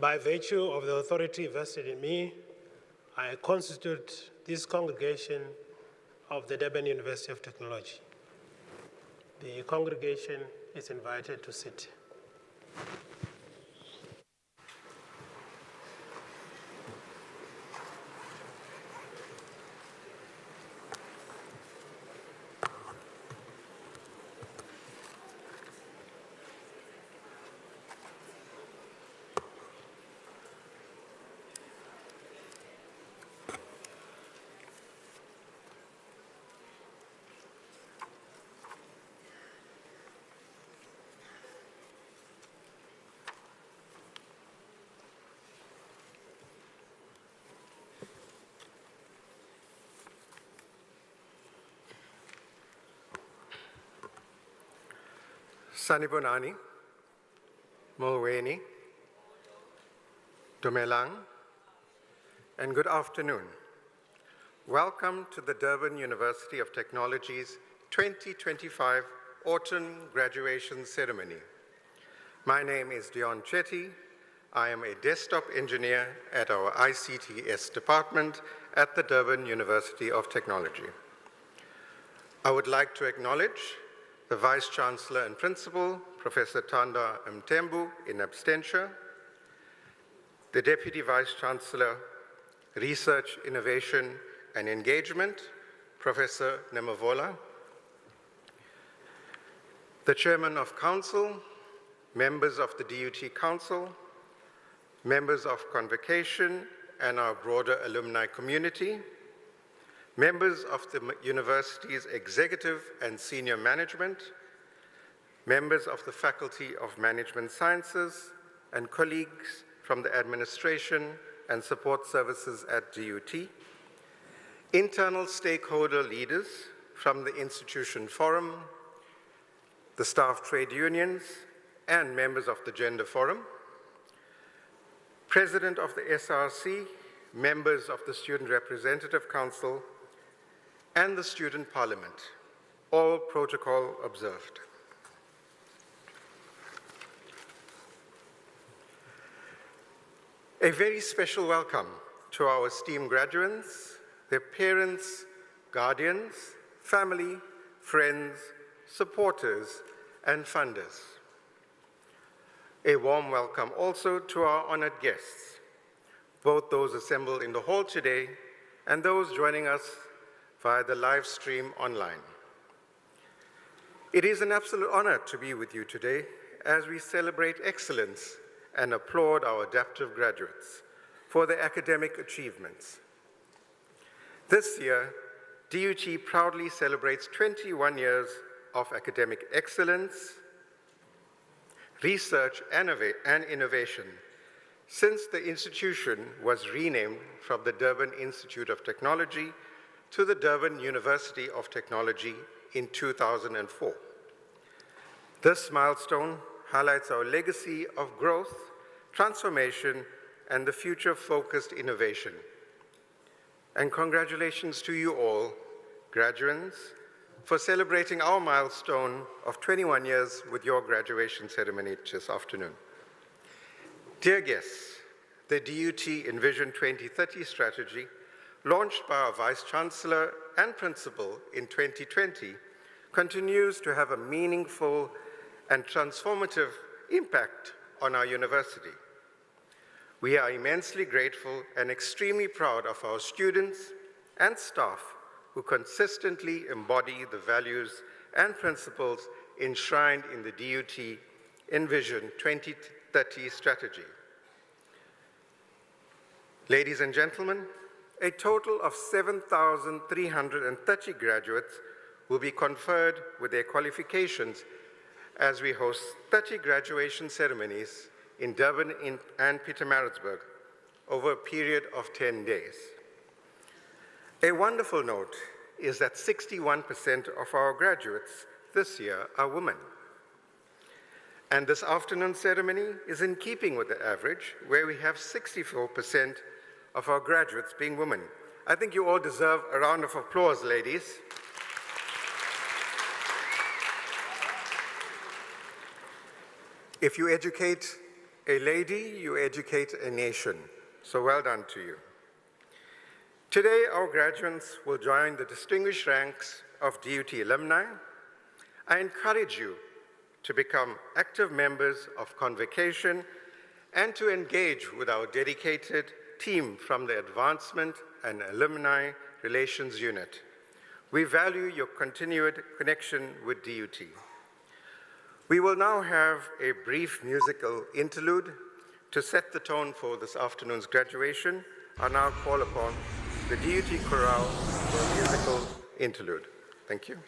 By virtue of the authority vested in me, I constitute this congregation of the Durban University of Technology. The congregation is invited to sit. Sanibonani, Molweni, Dumelang, and good afternoon. Welcome to the Durban University of Technology's 2025 Autumn Graduation Ceremony. My name is Dion Chetty. I am a desktop engineer at our ICTS department at the Durban University of Technology. I would like to acknowledge the Vice Chancellor and Principal, Professor Tanda Mtembu, in absentia, the Deputy Vice Chancellor, Research, Innovation and Engagement, Professor Nemavola, the Chairman of Council, members of the DUT Council, members of Convocation and our broader alumni community, members of the university's executive and senior management, members of the Faculty of Management Sciences, and colleagues from the administration and support services at DUT, internal stakeholder leaders from the Institution Forum, the staff trade unions, and members of the Gender Forum, President of the SRC, members of the Student Representative Council, and the Student Parliament, all protocol observed. A very special welcome to our esteemed graduates, their parents, guardians, family, friends, supporters, and funders. A warm welcome also to our honored guests, both those assembled in the hall today and those joining us via the live stream online. It is an absolute honor to be with you today as we celebrate excellence and applaud our adaptive graduates for their academic achievements. This year, DUT proudly celebrates 21 years of academic excellence, research, and innovation since the institution was renamed from the Durban Institute of Technology to the Durban University of Technology in 2004. This milestone highlights our legacy of growth, transformation, and the future-focused innovation. And congratulations to you all, graduates, for celebrating our milestone of 21 years with your graduation ceremony this afternoon. Dear guests, the DUT Envision 2030 strategy, launched by our Vice Chancellor and Principal in 2020, continues to have a meaningful and transformative impact on our university. We are immensely grateful and extremely proud of our students and staff who consistently embody the values and principles enshrined in the DUT Envision 2030 strategy. Ladies and gentlemen, a total of 7,330 graduates will be conferred with their qualifications as we host 30 graduation ceremonies in Durban and Pietermaritzburg over a period of 10 days. A wonderful note is that 61% of our graduates this year are women. And this afternoon's ceremony is in keeping with the average, where we have 64% of our graduates being women. I think you all deserve a round of applause, ladies. If you educate A lady, you educate a nation. So well done to you. Today, our graduates will join the distinguished ranks of DUT alumni. I encourage you to become active members of convocation and to engage with our dedicated team from the Advancement and Alumni Relations Unit. We value your continued connection with DUT. We will now have a brief musical interlude to set the tone for this afternoon's graduation. I now call upon the DUT Chorale for a musical interlude. Thank you.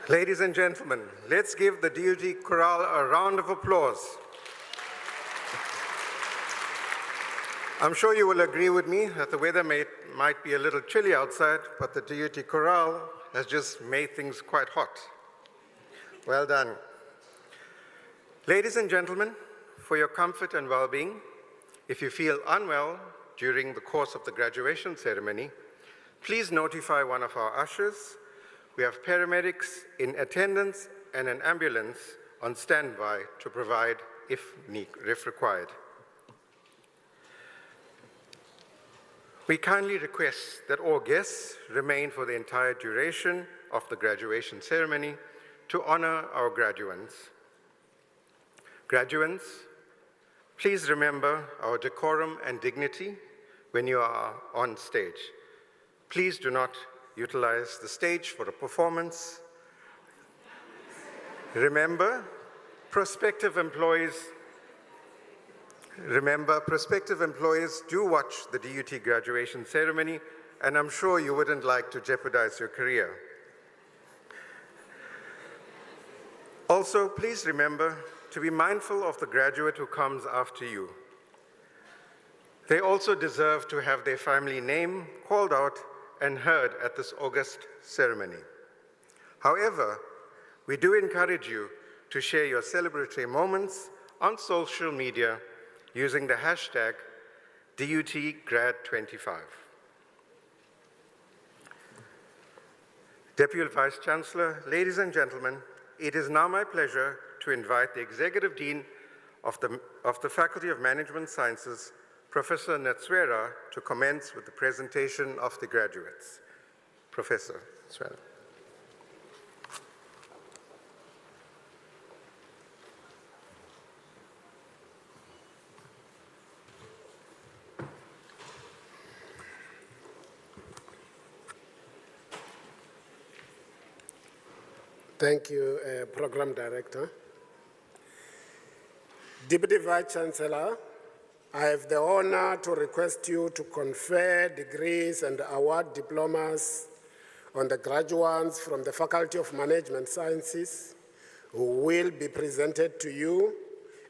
Ladies and gentlemen, let's give the DUT Chorale a round of applause. I'm sure you will agree with me that the weather might be a little chilly outside, but the DUT Chorale has just made things quite hot. Well done. Ladies and gentlemen, for your comfort and well-being, if you feel unwell during the course of the graduation ceremony, please notify one of our ushers. We have paramedics in attendance and an ambulance on standby to provide if required. We kindly request that all guests remain for the entire duration of the graduation ceremony to honor our graduates. Graduates, please remember our decorum and dignity when you are on stage. Please do not utilize the stage for a performance. Remember, prospective employees do watch the DUT graduation ceremony, and I'm sure you wouldn't like to jeopardize your career. Also, please remember to be mindful of the graduate who comes after you. They also deserve to have their family name called out and heard at this august ceremony. However, we do encourage you to share your celebratory moments on social media using the hashtag DUTGrad25. Deputy Vice-Chancellor, ladies and gentlemen, it is now my pleasure to invite the Executive Dean of the Faculty of Management Sciences, Professor Netswera, to commence with the presentation of the graduates. Professor Netswera. Thank you, Program Director. Deputy Vice-Chancellor, I have the honor to request you to confer degrees and award diplomas on the graduates from the Faculty of Management Sciences who will be presented to you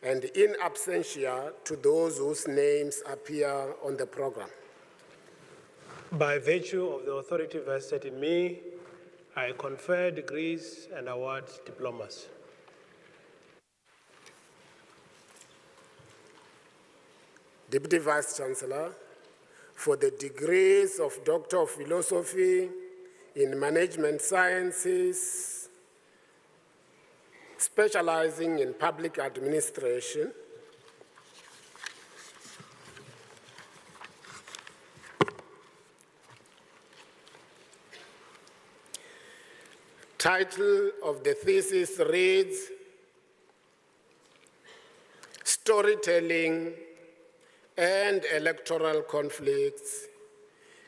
and in absentia to those whose names appear on the program. By virtue of the authority vested in me, I confer degrees and award diplomas. Deputy Vice-Chancellor, for the degrees of Doctor of Philosophy in Management Sciences, specializing in public administration, title of the thesis reads, Storytelling and Electoral Conflicts,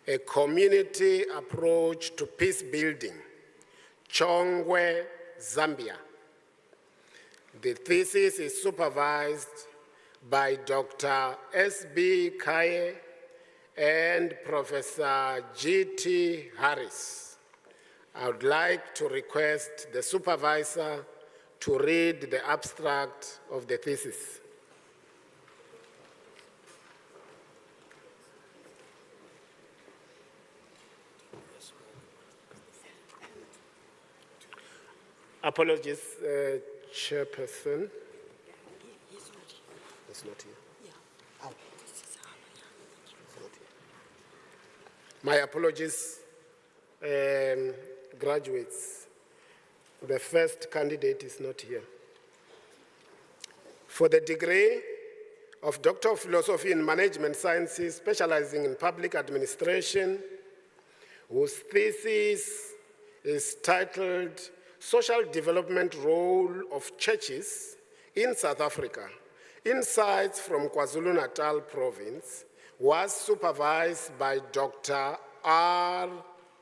a Community Approach to Peace Building, Chongwe, Zambia. The thesis is supervised by Dr. S.B. Kaye and Professor G.T. Harris. I would like to request the supervisor to read the abstract of the thesis. Apologies, Chairperson. It's not here. Yeah. Oh. It's not here. My apologies, graduates. The first candidate is not here. For the degree of Doctor of Philosophy in Management Sciences, specializing in public administration, whose thesis is titled Social Development Role of Churches in South Africa, Insights from KwaZulu-Natal Province, was supervised by Dr. R.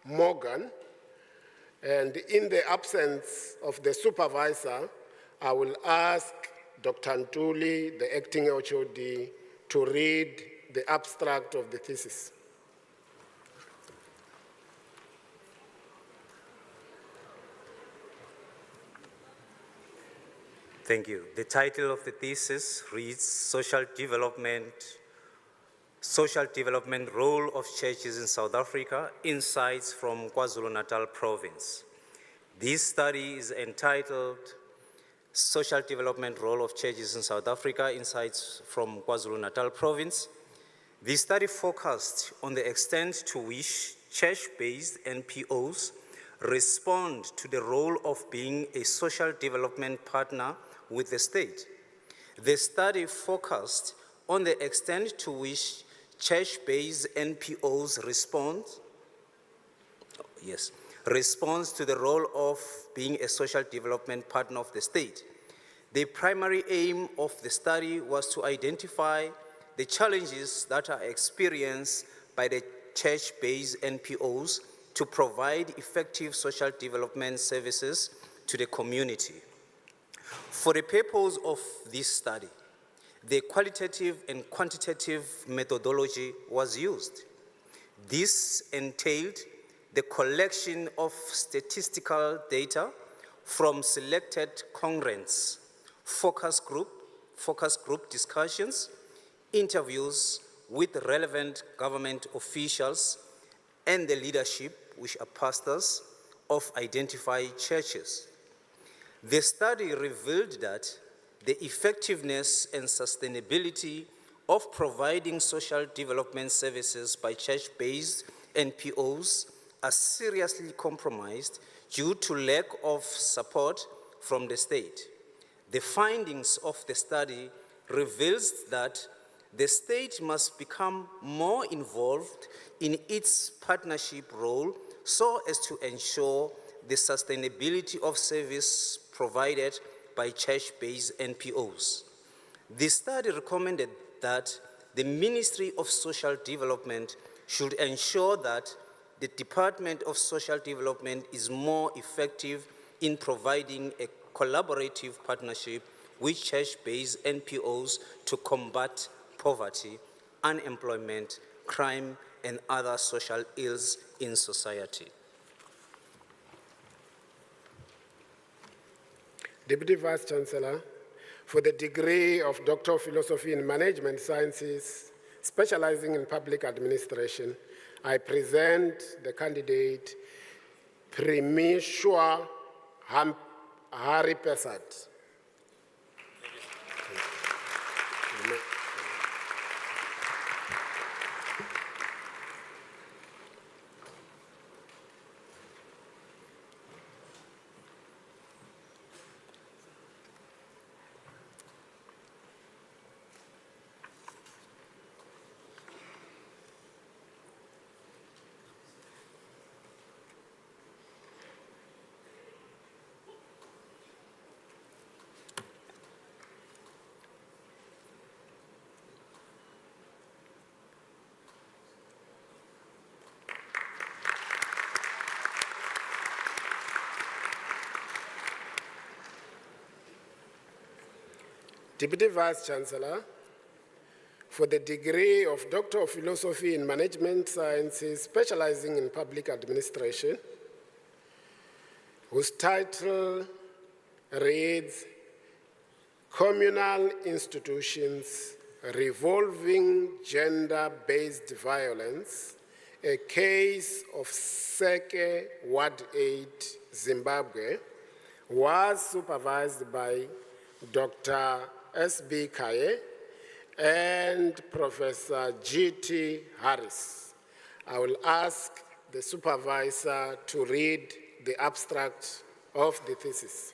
Morgan, and in the absence of the supervisor, I will ask Dr. Ntuli, the acting HOD, to read the abstract of the thesis. Thank you. The title of the thesis reads Social Development Role of Churches in South Africa, Insights from KwaZulu-Natal Province. This study is entitled Social Development Role of Churches in South Africa, Insights from KwaZulu-Natal Province. This study focused on the extent to which church-based NPOs respond to the role of being a social development partner with the state. The study focused on the extent to which church-based NPOs responds to the role of being a social development partner of the state. The primary aim of the study was to identify the challenges that are experienced by the church-based NPOs to provide effective social development services to the community. For the purpose of this study, the qualitative and quantitative methodology was used. This entailed the collection of statistical data from selected congruents focus group discussions, interviews with relevant government officials and the leadership, which are pastors, of identified churches. The study revealed that the effectiveness and sustainability of providing social development services by church-based NPOs are seriously compromised due to lack of support from the state. The findings of the study reveals that the state must become more involved in its partnership role so as to ensure the sustainability of service provided by church-based NPOs. The study recommended that the Ministry of Social Development should ensure that the Department of Social Development is more effective in providing a collaborative partnership with church-based NPOs to combat poverty, unemployment, crime, and other social ills in society. Deputy Vice Chancellor, for the degree of Doctor of Philosophy in Management Sciences, specializing in public administration, I present the candidate Primishwa Haripesat. Deputy Vice Chancellor, for the degree of Doctor of Philosophy in Management Sciences, specializing in public administration, whose title reads Communal Institutions Revolving Gender-Based Violence, a case of Seke Ward 8, Zimbabwe, was supervised by Dr. S.B. Kaye and Professor G.T. Harris. I will ask the supervisor to read the abstract of the thesis.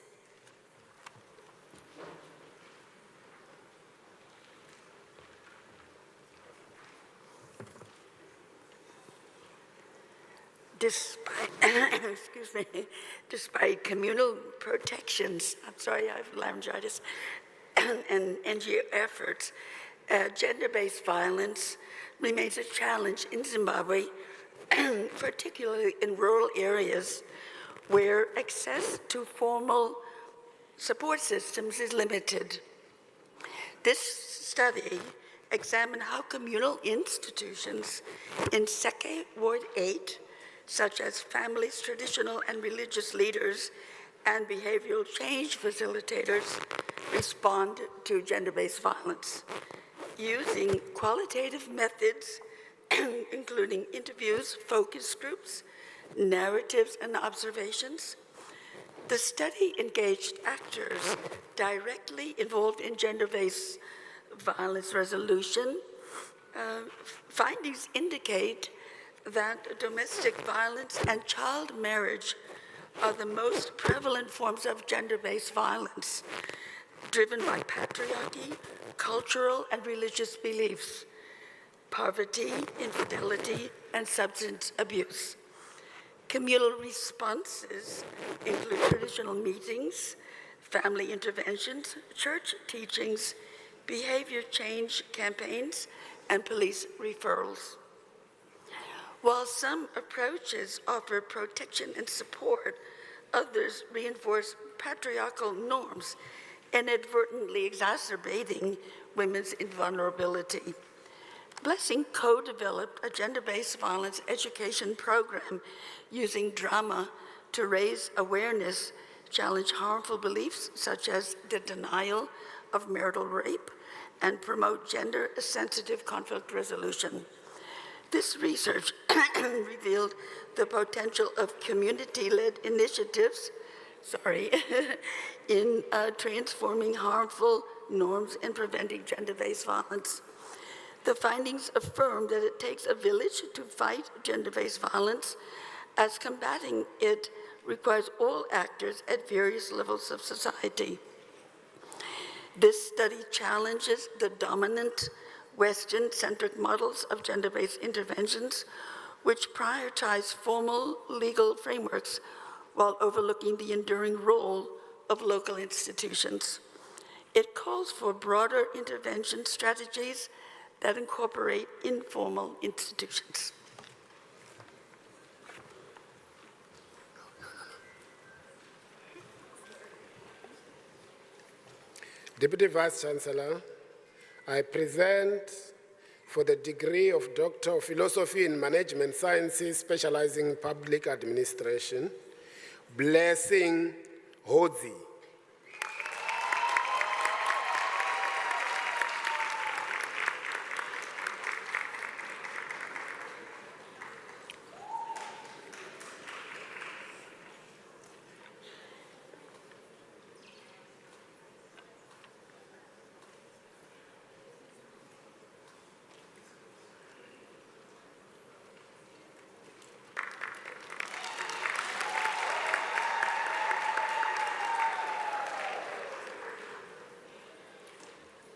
Despite communal protections, I'm sorry, I have laryngitis, and NGO efforts, gender-based violence remains a challenge in Zimbabwe, particularly in rural areas where access to formal support systems is limited. This study examined how communal institutions in Seke Ward 8, such as families, traditional and religious leaders, and behavioral change facilitators respond to gender-based violence. Using qualitative methods, including interviews, focus groups, narratives, and observations, the study engaged actors directly involved in gender-based violence resolution. Findings indicate that domestic violence and child marriage are the most prevalent forms of gender-based violence, driven by patriarchy, cultural and religious beliefs, poverty, infidelity, and substance abuse. Communal responses include traditional meetings, family interventions, church teachings, behavior change campaigns, and police referrals. While some approaches offer protection and support, others reinforce patriarchal norms, inadvertently exacerbating women's invulnerability. Blessing co-developed a gender-based violence education program using drama to raise awareness challenge harmful beliefs such as the denial of marital rape, and promote gender-sensitive conflict resolution. This research revealed the potential of community-led initiatives in transforming harmful norms and preventing gender-based violence. The findings affirm that it takes a village to fight gender-based violence, as combating it requires all actors at various levels of society. This study challenges the dominant Western-centric models of gender-based interventions, which prioritize formal legal frameworks while overlooking the enduring role of local institutions. It calls for broader intervention strategies that incorporate informal institutions. Deputy Vice-Chancellor, I present for the degree of Doctor of Philosophy in Management Sciences, specializing in public administration, Blessing Hodzi.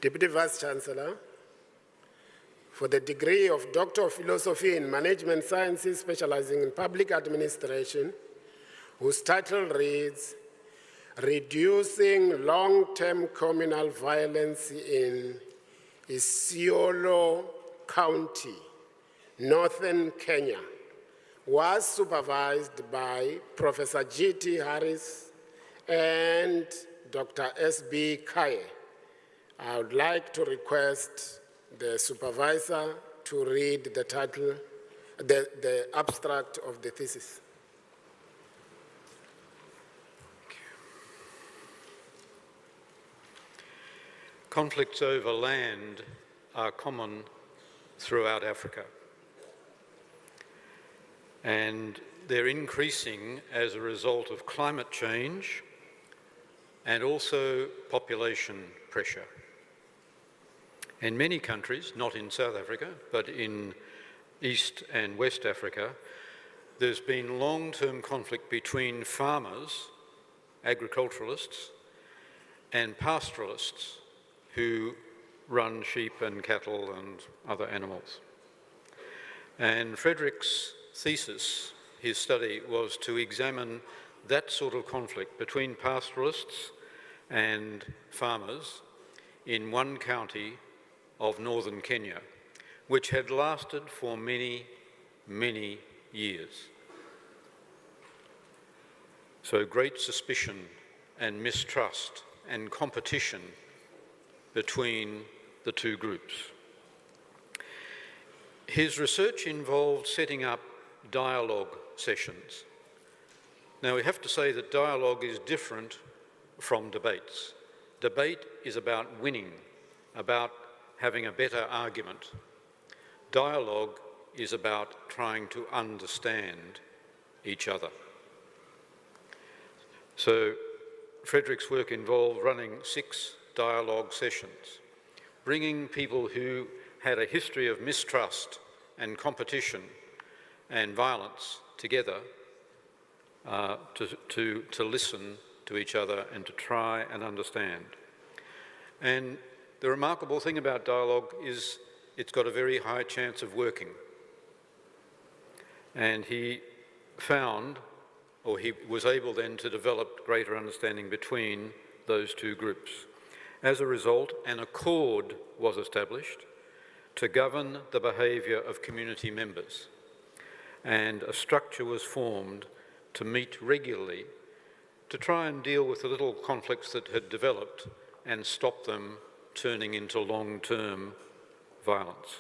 Deputy Vice-Chancellor, for the degree of Doctor of Philosophy in Management Sciences, specializing in public administration, whose title reads, Reducing Long-Term Communal Violence in Isiolo County, Northern Kenya, was supervised by Professor G.T. Harris and Dr. S.B. Kaye. I would like to request the supervisor to read the title, the abstract of the thesis. Conflicts over land are common throughout Africa, and they're increasing as a result of climate change and also population pressure. In many countries, not in South Africa, but in East and West Africa, there's been long-term conflict between farmers, agriculturalists, and pastoralists who run sheep and cattle and other animals. And Frederick's thesis, his study, was to examine that sort of conflict between pastoralists and farmers in one county of northern Kenya, which had lasted for many, many years. So great suspicion and mistrust and competition between the two groups. His research involved setting up dialogue sessions. Now we have to say that dialogue is different from debates. Debate is about winning, about having a better argument. Dialogue is about trying to understand each other. So Frederick's work involved running 6 dialogue sessions, bringing people who had a history of mistrust and competition and violence together to listen to each other and to try and understand. And the remarkable thing about dialogue is it's got a very high chance of working. And he found, or he was able then to develop greater understanding between those two groups. As a result, an accord was established to govern the behaviour of community members, and a structure was formed to meet regularly to try and deal with the little conflicts that had developed and stop them turning into long-term violence.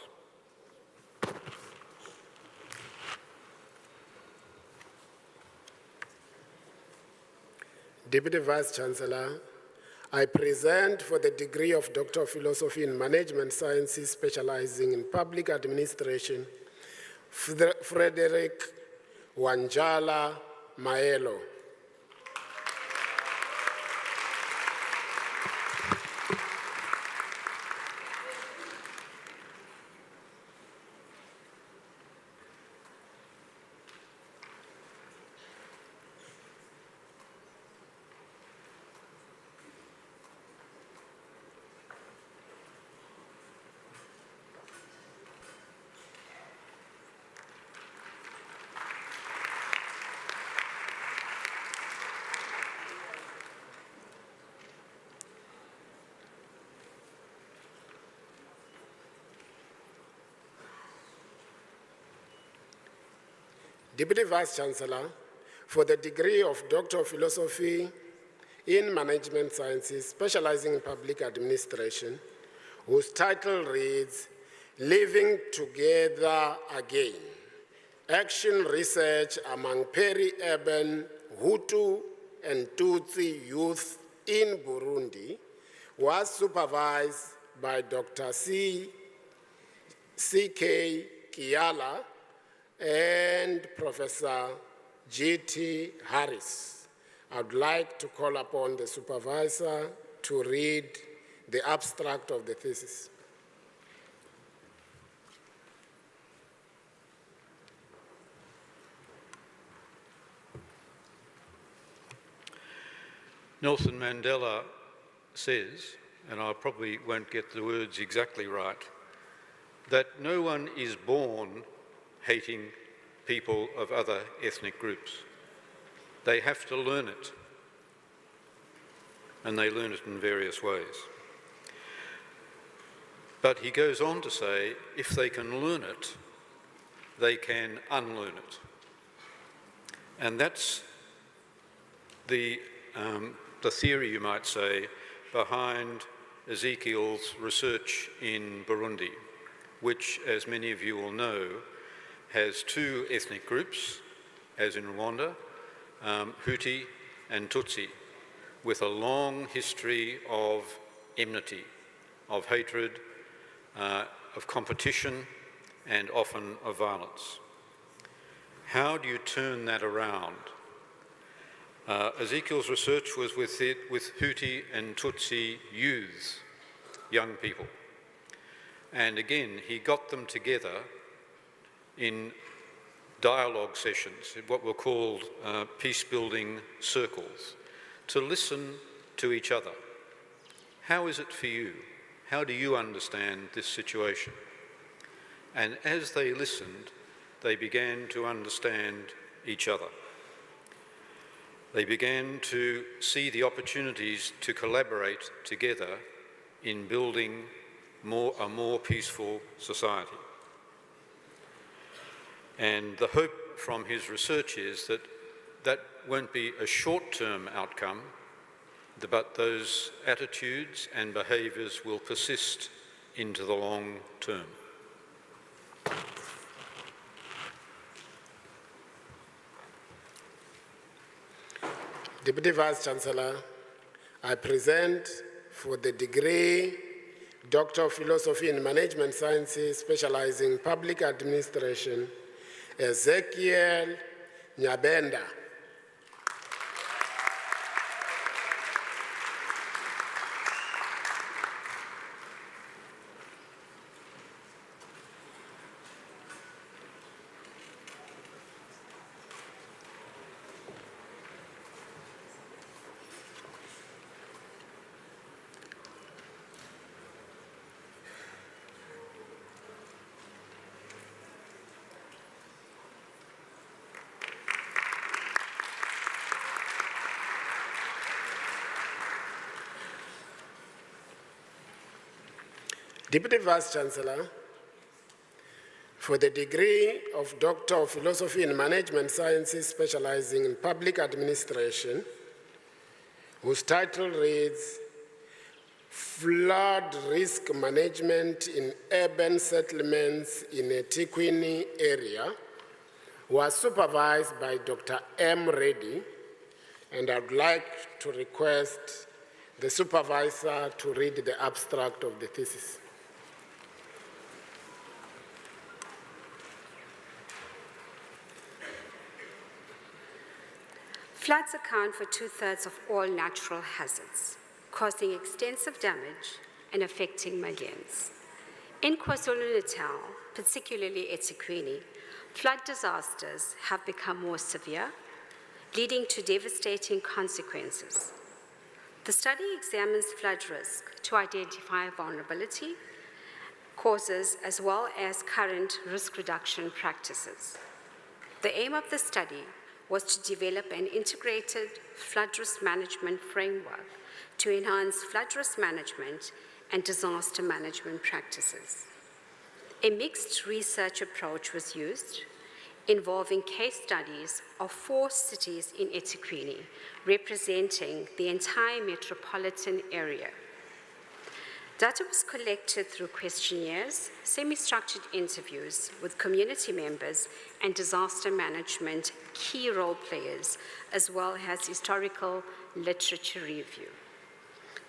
Deputy Vice Chancellor, I present for the degree of Doctor of Philosophy in Management Sciences, specializing in Public Administration, Frederick Wanjala Maelo. Deputy Vice Chancellor, for the degree of Doctor of Philosophy in Management Sciences, specializing in Public Administration, whose title reads, Living Together Again, Action Research Among Peri-Urban Hutu and Tutsi Youth in Burundi, was supervised by Dr. C.K. Kiala and Professor G.T. Harris. I would like to call upon the supervisor to read the abstract of the thesis. Nelson Mandela says, and I probably won't get the words exactly right, that no one is born hating people of other ethnic groups. They have to learn it, and they learn it in various ways. But he goes on to say, if they can learn it, they can unlearn it. And that's the theory, you might say, behind Ezekiel's research in Burundi, which, as many of you will know, has two ethnic groups, as in Rwanda, Hutu and Tutsi, with a long history of enmity, of hatred, of competition, and often of violence. How do you turn that around? Ezekiel's research was with Hutu and Tutsi youths, young people. And again, he got them together in dialogue sessions, what were called peace-building circles, to listen to each other. How is it for you? How do you understand this situation? And as they listened, they began to understand each other. They began to see the opportunities to collaborate together in building a more peaceful society. And the hope from his research is that that won't be a short-term outcome, but those attitudes and behaviours will persist into the long term. Deputy Vice Chancellor, I present for the degree Doctor of Philosophy in Management Sciences, specializing in Public Administration, Ezekiel Nyabenda. Deputy Vice Chancellor, for the degree of Doctor of Philosophy in Management Sciences, specializing in Public Administration, whose title reads, Flood Risk Management in Urban Settlements in a Tikwini Area, was supervised by Dr. M. Reddy and I'd like to request the supervisor to read the abstract of the thesis. Floods account for 2/3 of all natural hazards, causing extensive damage and affecting millions. In KwaZulu-Natal, particularly eThekwini, flood disasters have become more severe, leading to devastating consequences. The study examines flood risk to identify vulnerability, causes, as well as current risk reduction practices. The aim of the study was to develop an integrated flood risk management framework to enhance flood risk management and disaster management practices. A mixed research approach was used, involving case studies of 4 cities in eThekwini, representing the entire metropolitan area. Data was collected through questionnaires, semi-structured interviews with community members and disaster management key role players, as well as historical literature review.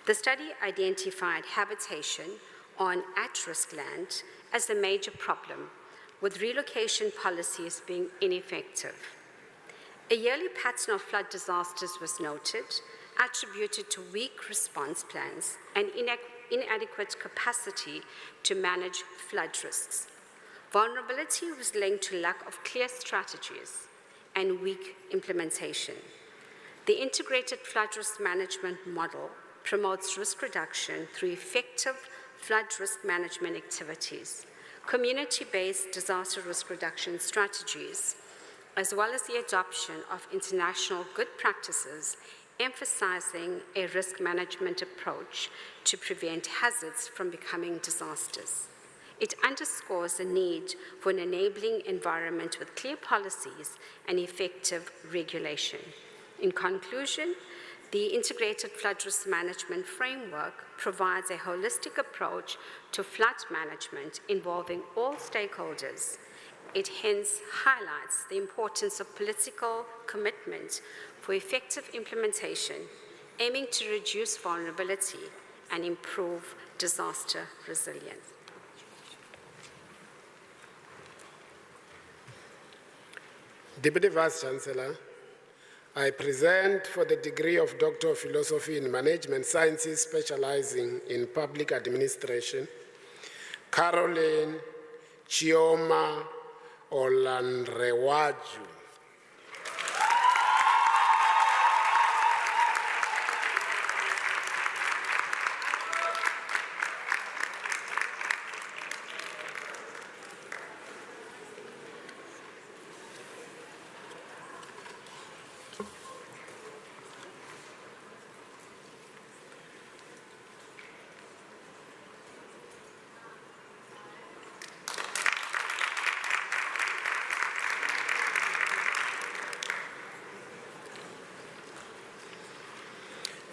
The study identified habitation on at-risk land as a major problem, with relocation policies being ineffective. A yearly pattern of flood disasters was noted, attributed to weak response plans and inadequate capacity to manage flood risks. Vulnerability was linked to lack of clear strategies and weak implementation. The integrated flood risk management model promotes risk reduction through effective flood risk management activities, community-based disaster risk reduction strategies, as well as the adoption of international good practices, emphasizing a risk management approach to prevent hazards from becoming disasters. It underscores the need for an enabling environment with clear policies and effective regulation. In conclusion, the integrated flood risk management framework provides a holistic approach to flood management involving all stakeholders. It hence highlights the importance of political commitment for effective implementation, aiming to reduce vulnerability and improve disaster resilience. Deputy Vice-Chancellor, I present for the degree of Doctor of Philosophy in Management Sciences specializing in Public Administration, Caroline Chioma Olanrewaju.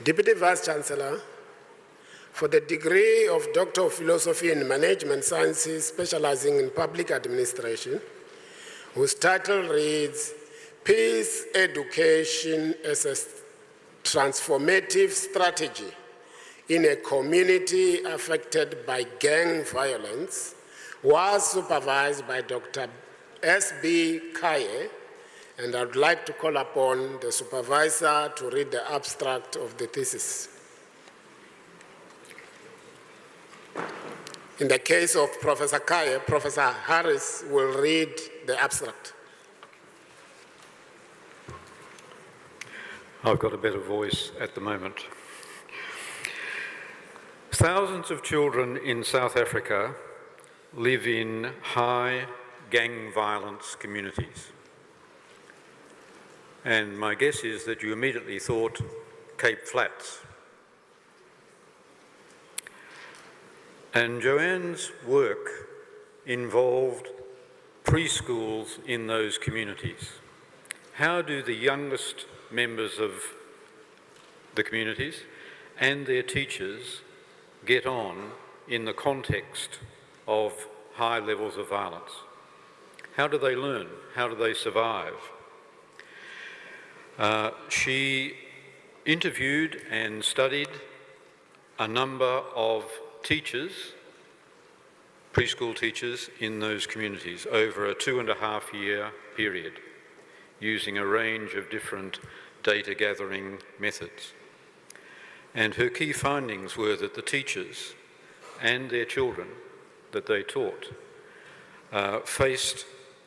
Deputy Vice-Chancellor, for the degree of Doctor of Philosophy in Management Sciences specializing in Public Administration, whose title reads, Peace Education as a Transformative Strategy in a Community Affected by Gang Violence, was supervised by Dr. S.B. Kaye, and I'd like to call upon the supervisor to read the abstract of the thesis. In the case of Professor Kaye, Professor Harris will read the abstract. I've got a better voice at the moment. Thousands of children in South Africa live in high gang violence communities. And my guess is that you immediately thought Cape Flats. And Joanne's work involved preschools in those communities. How do the youngest members of the communities and their teachers get on in the context of high levels of violence? How do they learn? How do they survive? She interviewed and studied a number of teachers, preschool teachers in those communities over a 2.5-year period, using a range of different data gathering methods. And her key findings were that the teachers and their children that they taught faced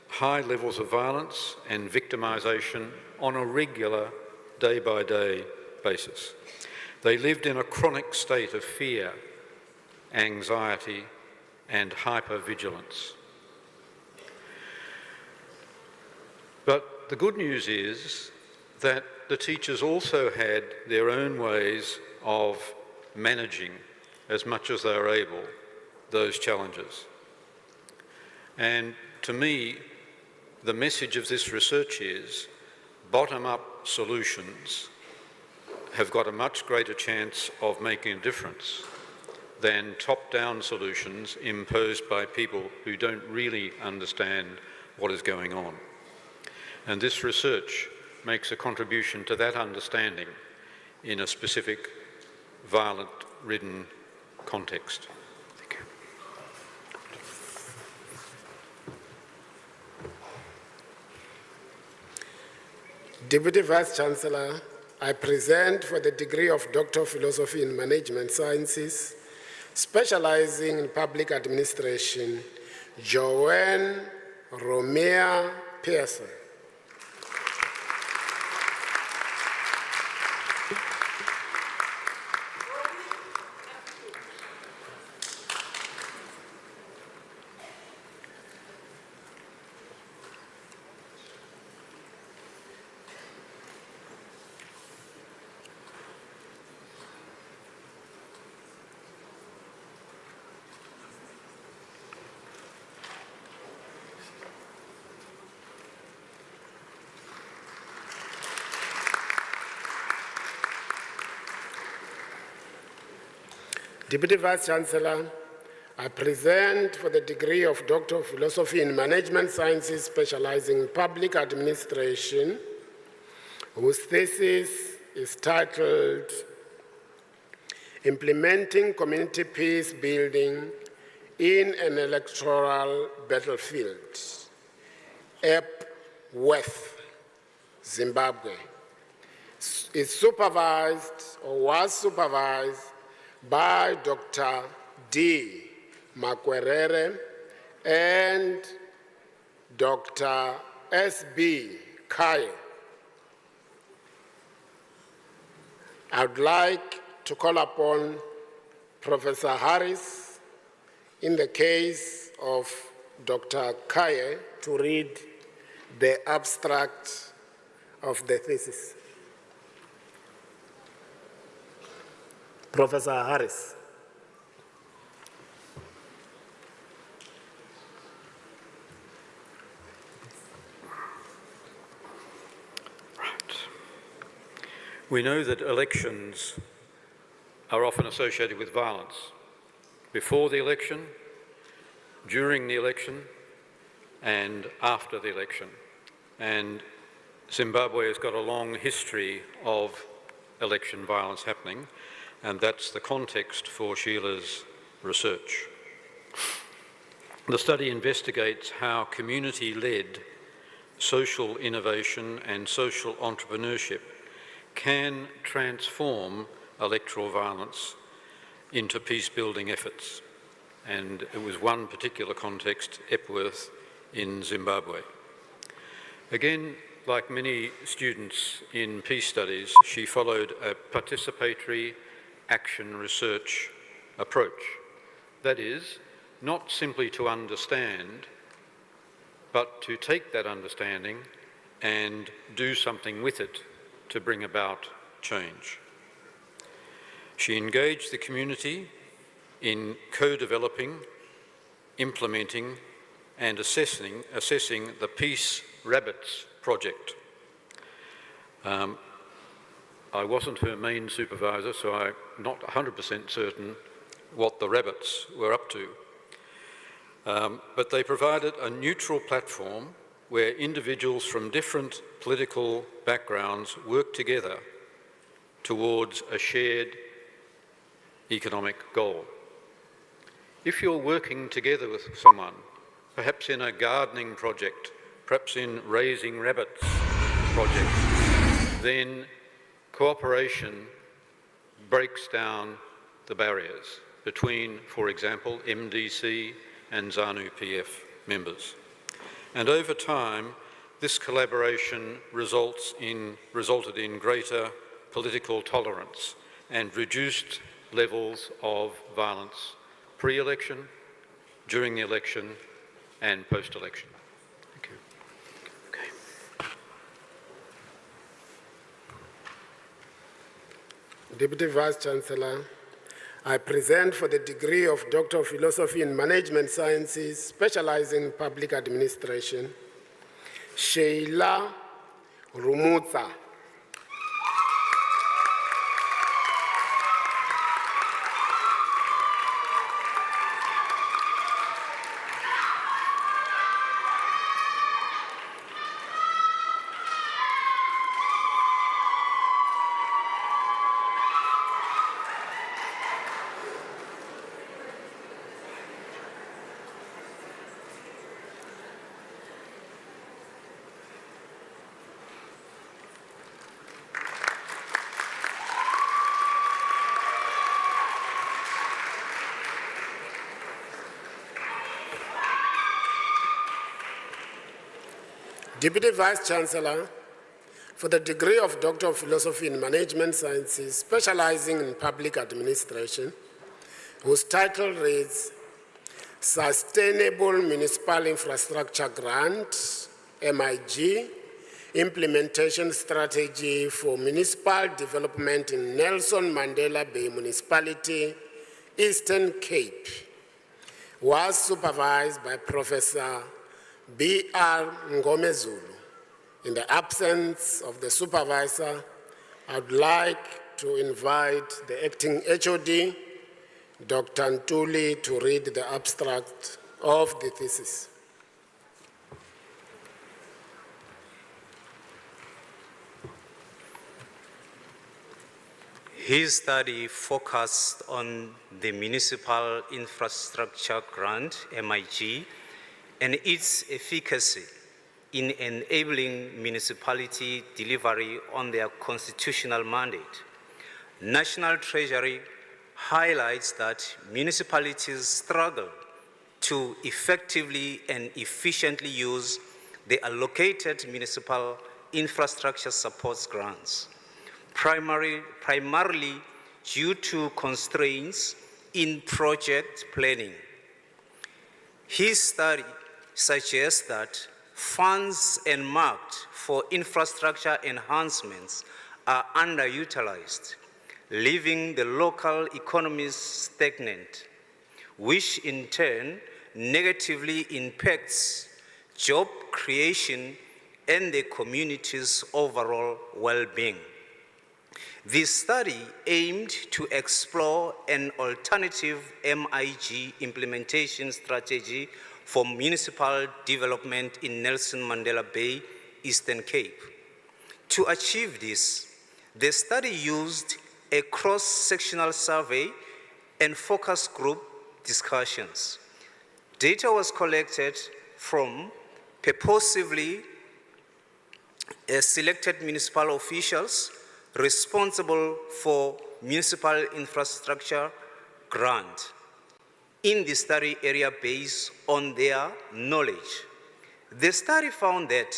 high levels of violence and victimisation on a regular day-by-day basis. They lived in a chronic state of fear, anxiety, and hypervigilance. But the good news is that the teachers also had their own ways of managing, as much as they were able, those challenges. And to me, the message of this research is bottom-up solutions have got a much greater chance of making a difference than top-down solutions imposed by people who don't really understand what is going on. And this research makes a contribution to that understanding in a specific violent-ridden context. Thank you. Deputy Vice-Chancellor, I present for the degree of Doctor of Philosophy in Management Sciences, specializing in public administration, Joanne Romea Pearson. Deputy Vice-Chancellor, I present for the degree of Doctor of Philosophy in Management Sciences, specializing in public administration, whose thesis is titled Implementing Community Peace Building in an Electoral Battlefield, Epworth, Zimbabwe. It's supervised, or was supervised, by Dr. D. Makwerere and Dr. S.B. Kaye. I would like to call upon Professor Harris, in the case of Dr. Kaye, to read the abstract of the thesis. Professor Harris. Right. We know that elections are often associated with violence. Before the election, during the election, and after the election. And Zimbabwe has got a long history of election violence happening, and that's the context for Sheila's research. The study investigates how community-led social innovation and social entrepreneurship can transform electoral violence into peace-building efforts. And it was one particular context, Epworth in Zimbabwe. Again, like many students in peace studies, she followed a participatory action research approach. That is, not simply to understand, but to take that understanding and do something with it to bring about change. She engaged the community in co-developing, implementing, and assessing the Peace Rabbits project. I wasn't her main supervisor, so I'm not 100% certain what the rabbits were up to. But they provided a neutral platform where individuals from different political backgrounds work together towards a shared economic goal. If you're working together with someone, perhaps in a gardening project, perhaps in raising rabbits project, then cooperation breaks down the barriers between, for example, MDC and ZANU-PF members. And over time, this collaboration resulted in greater political tolerance and reduced levels of violence pre-election, during the election, and post-election. Thank you. Okay. Deputy Vice-Chancellor, I present for the degree of Doctor of Philosophy in Management Sciences, specializing in public administration, Sheila Rumutsa. Deputy Vice-Chancellor, for the degree of Doctor of Philosophy in Management Sciences, specializing in public administration, whose title reads Sustainable Municipal Infrastructure Grant, MIG, Implementation Strategy for Municipal Development in Nelson Mandela Bay Municipality, Eastern Cape, was supervised by Professor B.R. Ngomezulu. In the absence of the supervisor, I would like to invite the acting HOD, Dr. Ntuli, to read the abstract of the thesis. His study focused on the Municipal Infrastructure Grant, MIG, and its efficacy in enabling municipality delivery on their constitutional mandate. National Treasury highlights that municipalities struggle to effectively and efficiently use the allocated municipal infrastructure supports grants, primarily due to constraints in project planning. His study suggests that funds earmarked for infrastructure enhancements are underutilized, leaving the local economies stagnant, which in turn negatively impacts job creation and the community's overall well-being. This study aimed to explore an alternative MIG implementation strategy for municipal development in Nelson Mandela Bay, Eastern Cape. To achieve this, the study used a cross-sectional survey and focus group discussions. Data was collected from purposively selected municipal officials responsible for municipal infrastructure grant in the study area based on their knowledge. The study found that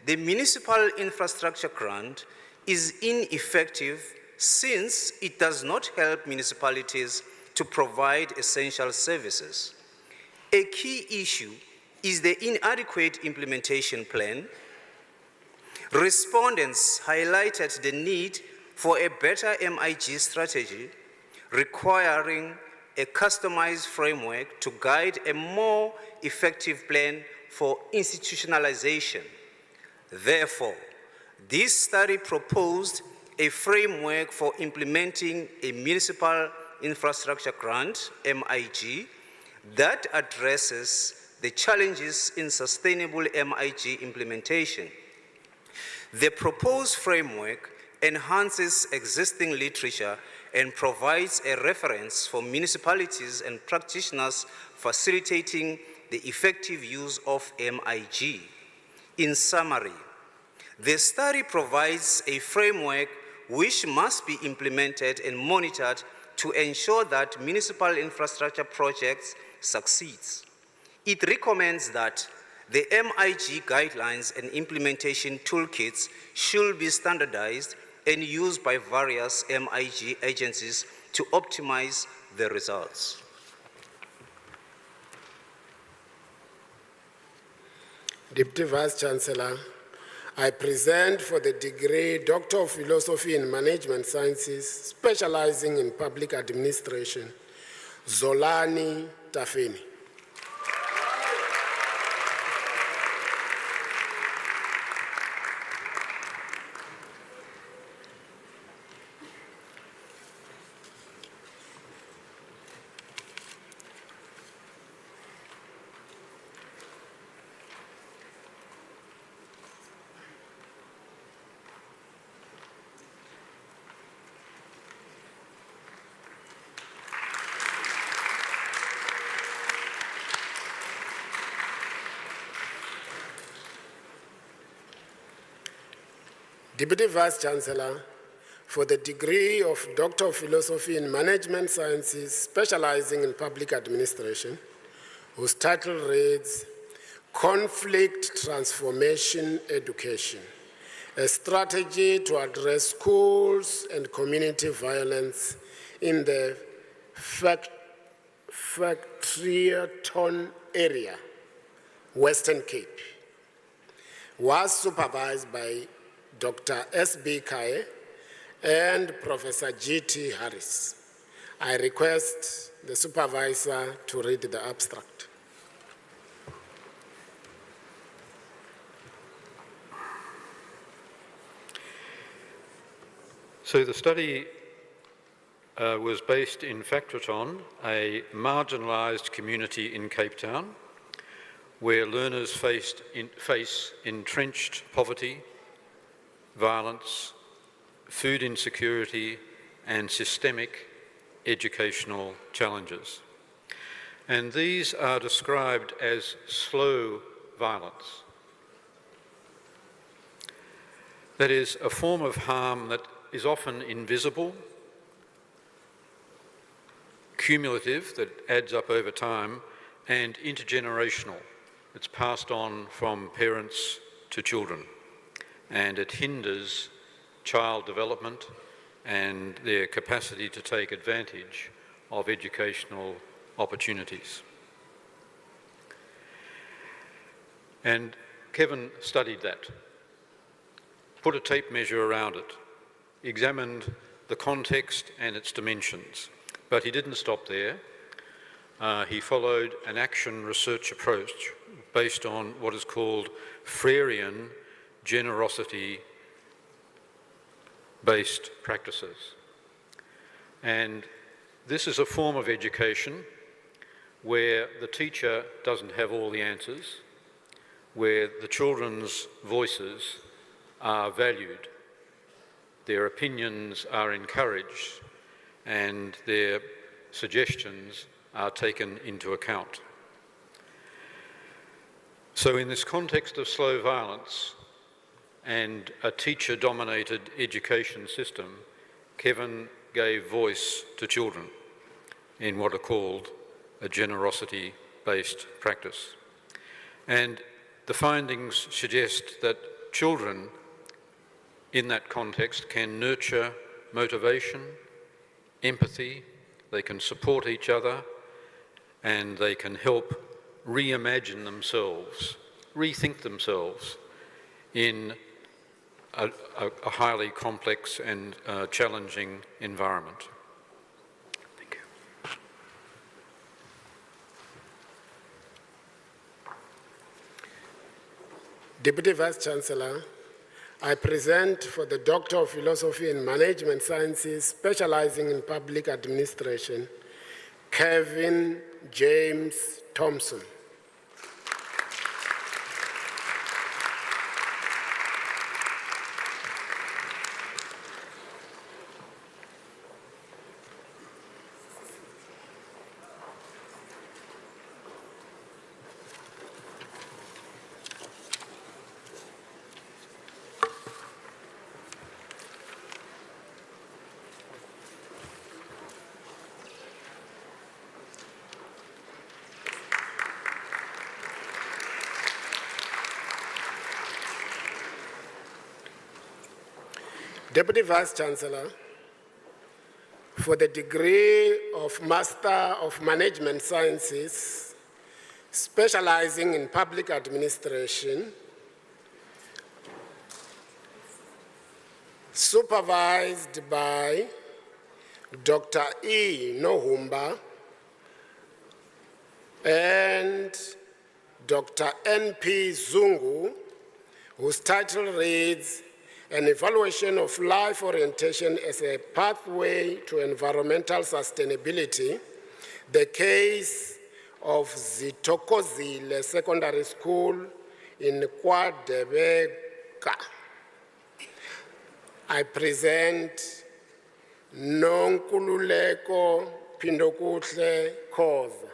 the municipal infrastructure grant is ineffective since it does not help municipalities to provide essential services. A key issue is the inadequate implementation plan. Respondents highlighted the need for a better MIG strategy requiring a customized framework to guide a more effective plan for institutionalization. Therefore, this study proposed a framework for implementing a municipal infrastructure grant, MIG, that addresses the challenges in sustainable MIG implementation. The proposed framework enhances existing literature and provides a reference for municipalities and practitioners facilitating the effective use of MIG. In summary, the study provides a framework which must be implemented and monitored to ensure that municipal infrastructure projects succeed. It recommends that the MIG guidelines and implementation toolkits should be standardized and used by various MIG agencies to optimize the results. Deputy Vice-Chancellor, I present for the degree Doctor of Philosophy in Management Sciences, specializing in public administration, Zolani Tafeni. Deputy Vice-Chancellor, for the degree of Doctor of Philosophy in Management Sciences, specializing in public administration, whose title reads, Conflict Transformation Education, a strategy to address schools and community violence in the Factoryton area, Western Cape, was supervised by Dr. S.B. Kaye and Professor G.T. Harris. I request the supervisor to read the abstract. So the study was based in Factoryton, a marginalised community in Cape Town, where learners face entrenched poverty, violence, food insecurity, and systemic educational challenges. And these are described as slow violence. That is, a form of harm that is often invisible, cumulative, that adds up over time, and intergenerational. It's passed on from parents to children, and it hinders child development and their capacity to take advantage of educational opportunities. And Kevin studied that, put a tape measure around it, examined the context and its dimensions. But he didn't stop there. He followed an action research approach based on what is called Freirean generosity-based practices. And this is a form of education where the teacher doesn't have all the answers, where the children's voices are valued, their opinions are encouraged, and their suggestions are taken into account. So in this context of slow violence and a teacher-dominated education system, Kevin gave voice to children in what are called a generosity-based practice. And the findings suggest that children in that context can nurture motivation, empathy, they can support each other, and they can help reimagine themselves, rethink themselves in a highly complex and challenging environment. Thank you. Deputy Vice-Chancellor, I present for the Doctor of Philosophy in Management Sciences, specializing in public administration, Kevin James Thompson. Deputy Vice Chancellor, for the degree of Master of Management Sciences, specializing in public administration, supervised by Dr. E. Nohumba and Dr. N.P. Zungu, whose title reads, An Evaluation of Life Orientation as a Pathway to Environmental Sustainability, the case of Zitokozile Secondary School in Kwadebeka. I present Nonkululeko Pindokutle Khoza.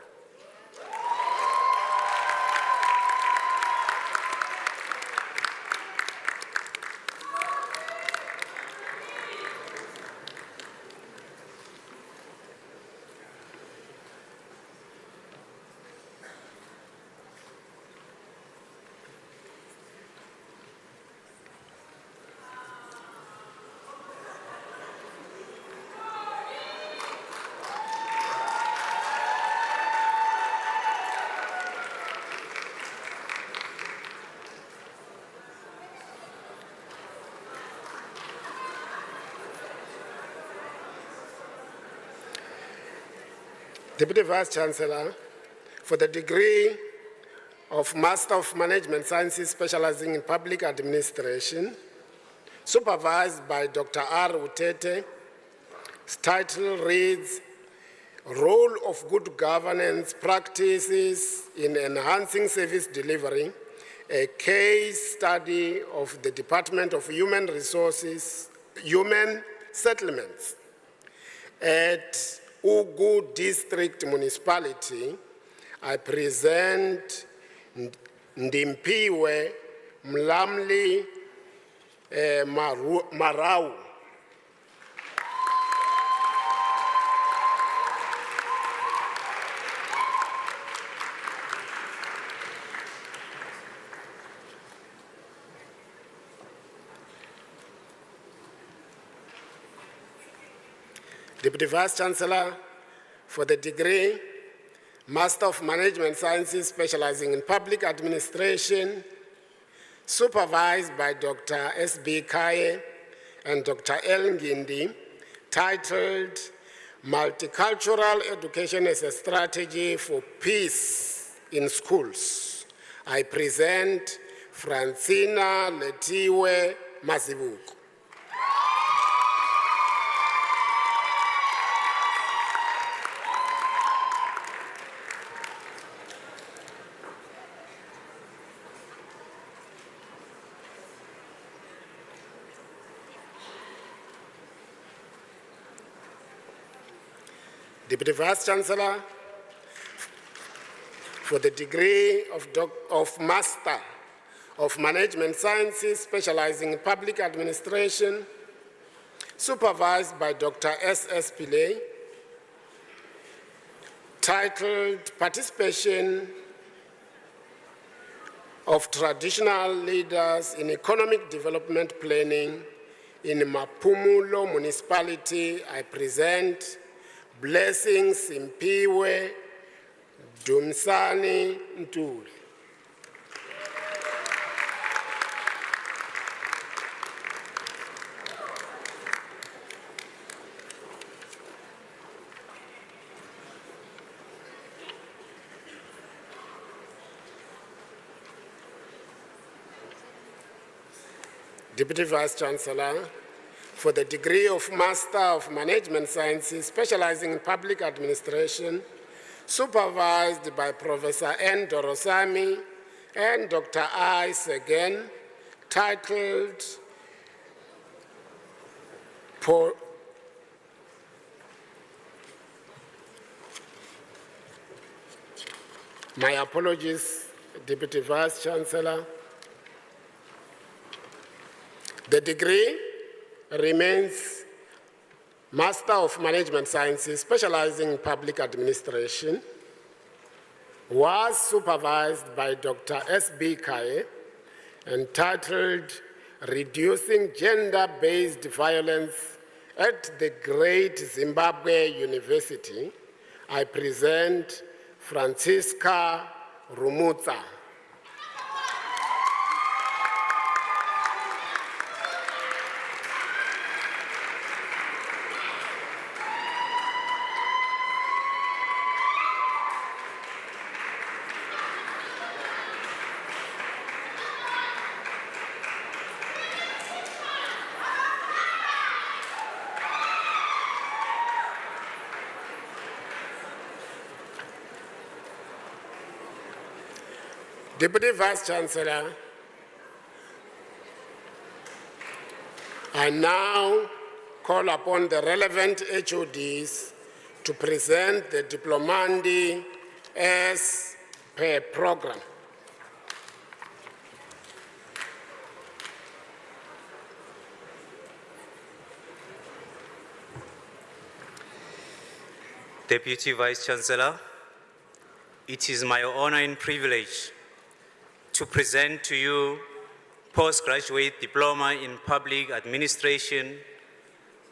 Deputy Vice Chancellor, for the degree of Master of Management Sciences specializing in public administration, supervised by Dr. R. Utete, his title reads, Role of Good Governance Practices in Enhancing Service Delivery, a case study of the Department of Human Resources, Human Settlements at Ugu District Municipality. I present Ndimpiwe Mlamli Marau. Deputy Vice Chancellor, for the degree Master of Management Sciences specializing in public administration, supervised by Dr. S.B. Kaye and Dr. L. Ngindi, titled Multicultural Education as a Strategy for Peace in Schools. I present Francina Letiwe Mazibuko. Deputy Vice Chancellor, for the degree of Master of Management Sciences specializing in public administration, supervised by Dr. S.S. Pillay, titled Participation of Traditional Leaders in Economic Development Planning in Mapumulo Municipality. I present Blessings Simpiwe Dumsani Ntuli. Deputy Vice Chancellor, for the degree of Master of Management Sciences specializing in public administration, supervised by Professor N. Dorosami and Dr. I. Segen, titled My apologies, Deputy Vice Chancellor. The degree remains Master of Management Sciences specializing in public administration, was supervised by Dr. S.B. Kaye, entitled Reducing Gender-Based Violence at the Great Zimbabwe University, I present Francisca Rumutsa. Deputy Vice-Chancellor, I now call upon the relevant HODs to present the diplomandi as per program. Deputy Vice-Chancellor, it is my honor and privilege to present to you postgraduate diploma in public administration,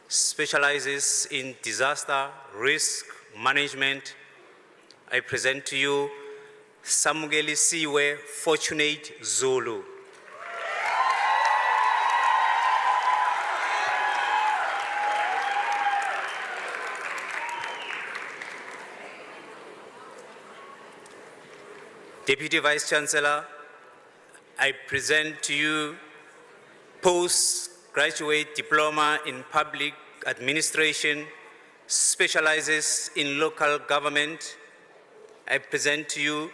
specializes in disaster risk management. I present to you Samugelisiwe Fortunate Zulu. Deputy Vice-Chancellor, I present to you postgraduate diploma in public administration, specializes in local government. I present to you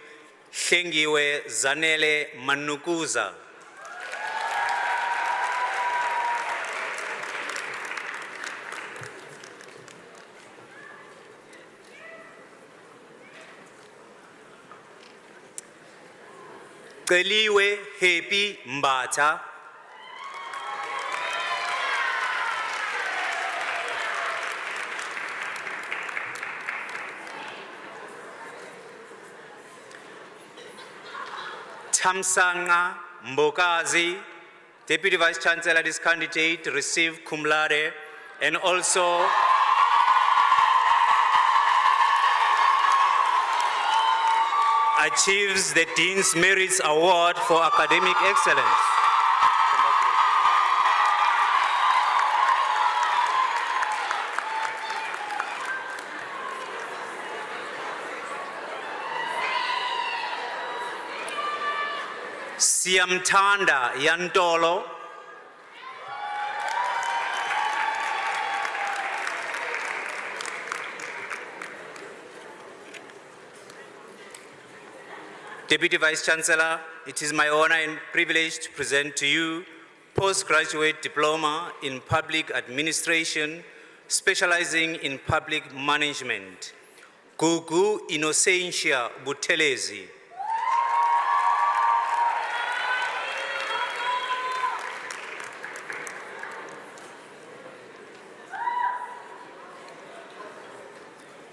Hlengiwe Zanele Manukuza. Keliwe Happy Mbata. Tamsanga Mbokazi, Deputy Vice-Chancellor, this candidate received cum laude and also achieves the Dean's Merits Award for Academic Excellence. Siamtanda Yantolo. Deputy Vice-Chancellor, it is my honor and privilege to present to you postgraduate diploma in public administration, specializing in public management. Gugu Innocentia Buthelezi.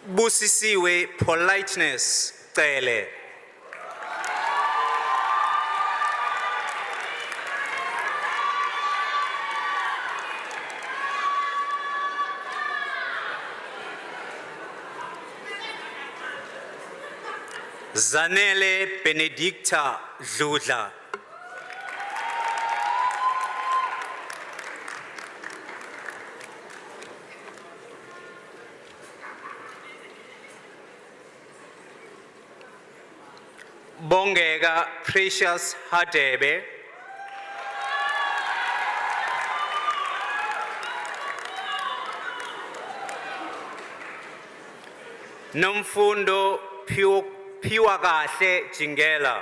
Busisiwe Politeness Tele. Zanele Benedicta Dludla. Bongega Precious Hadebe. Nomfundo Piwakahle Jingela.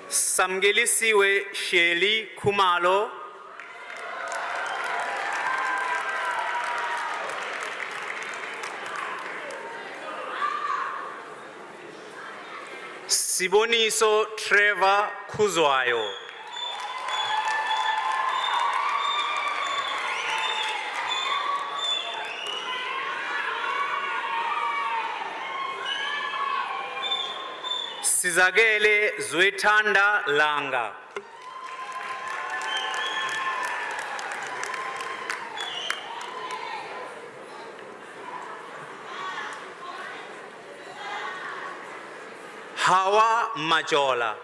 Samgelisiwe Sheli Kumalo. Siboniso Trevor Kuzwayo. Sizakele Zwethanda Langa. Hawa Majola.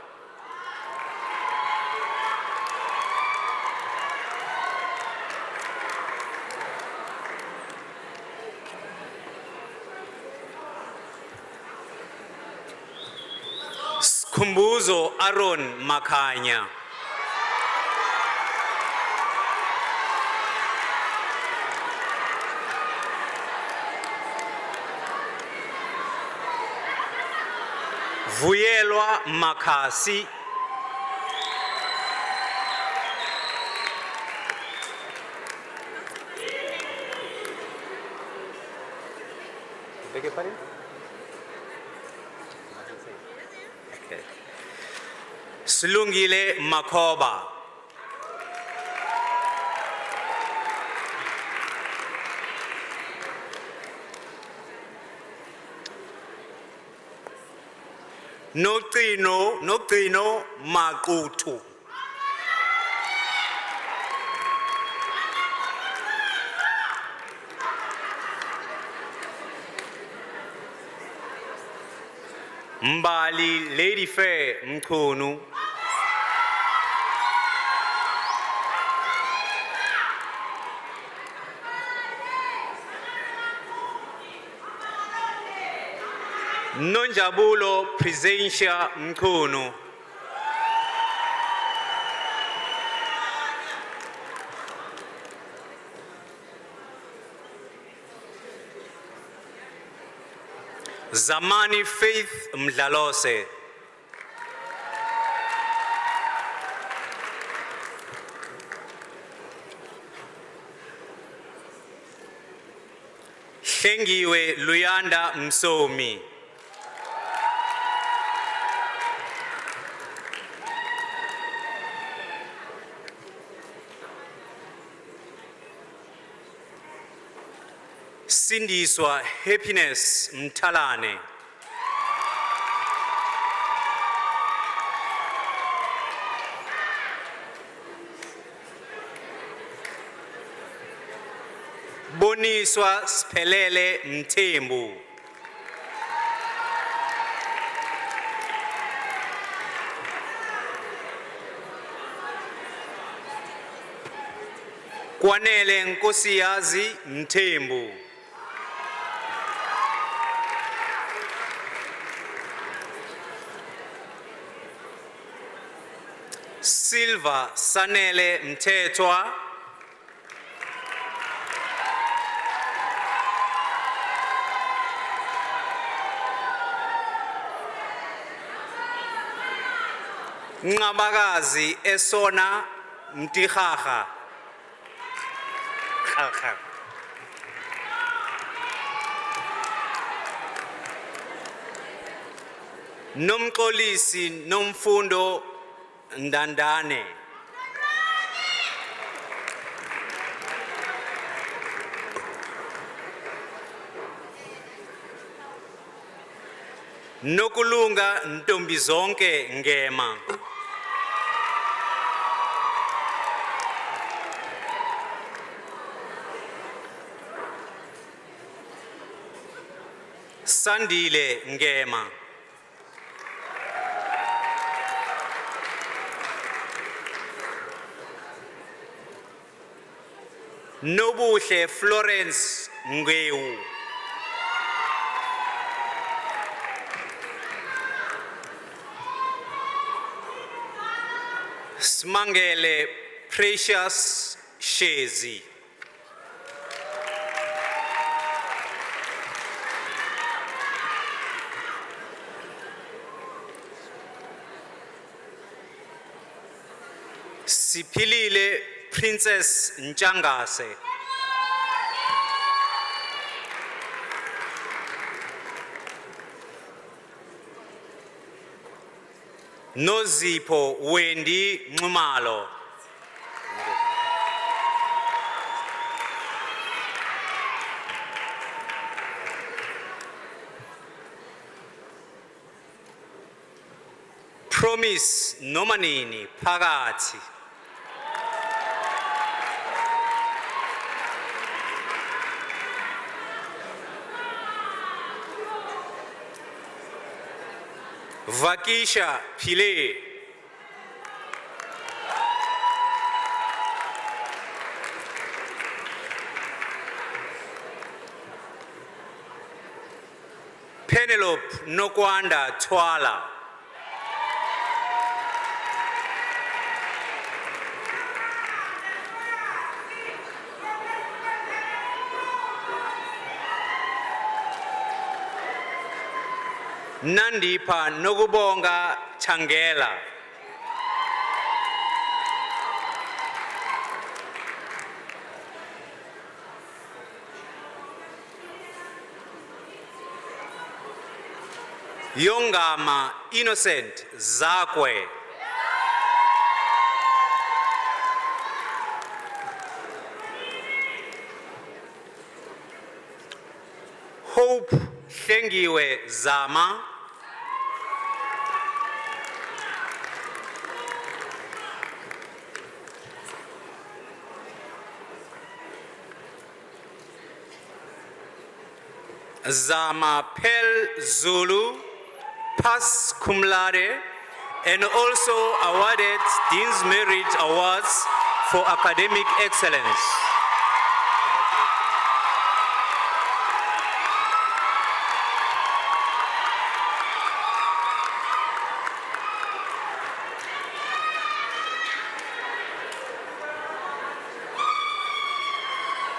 Kumbuzo Aaron Makanya. Vuyelwa Makasi. Beg your pardon? Okay. Slungile Makoba. Noctrino Makutu. Mbali Lady Fair Mkunu. Nonjabulo Presentia Mkunu. Zamani Faith Mdlalose. Hlengiwe Luyanda Msomi. Sindiswa Happiness Mtalane. Boniswa Spelele Mtembu. Kwanele Nkosiyazi Mtembu. Silva Sanele Mtetwa. Ngabagazi Esona Mtihaha. Nomkolisi Nomfundo Ndandane. Nokulunga Ntombizonke Ngema. Sandile Ngema. Nobuhle Florence Ngeu. Smangele Precious Shezi. Sipilile Princess Njangase. Nozipho Wendy Nxumalo. promise noma nini phakathi. Vakisha Pile. Penelope Nokwanda Twala. Nandipa Nogubonga Changela. Yongama Innocent Zakwe. Hope Hlengiwe Zama. Zama Pel Zulu, pass cum laude, and also awarded Dean's Merit Awards for academic excellence.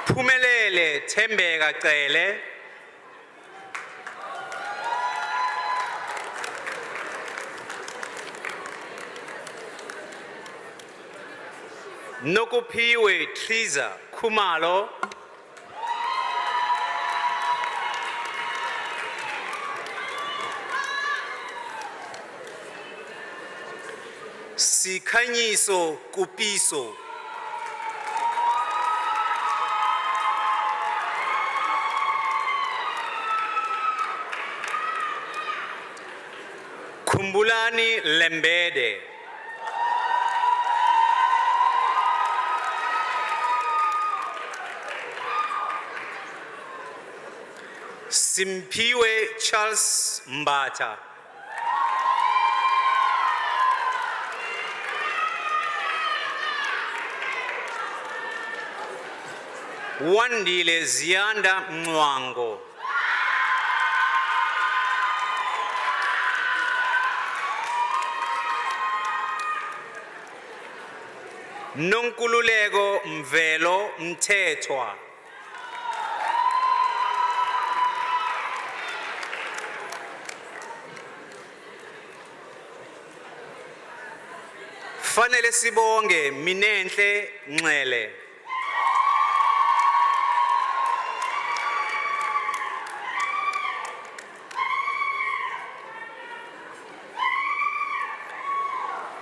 Phumelele Thembeka Cele. Nokupiwe Triza Kumalo. Sikhanyiso Kupiso. Kumbulani Lembede. Simpiwe Charles Mbata. Wandile Zianda Mwango. Nonkululeko Mvelo Mthethwa. Fanele sibonge Minenhle Nxele.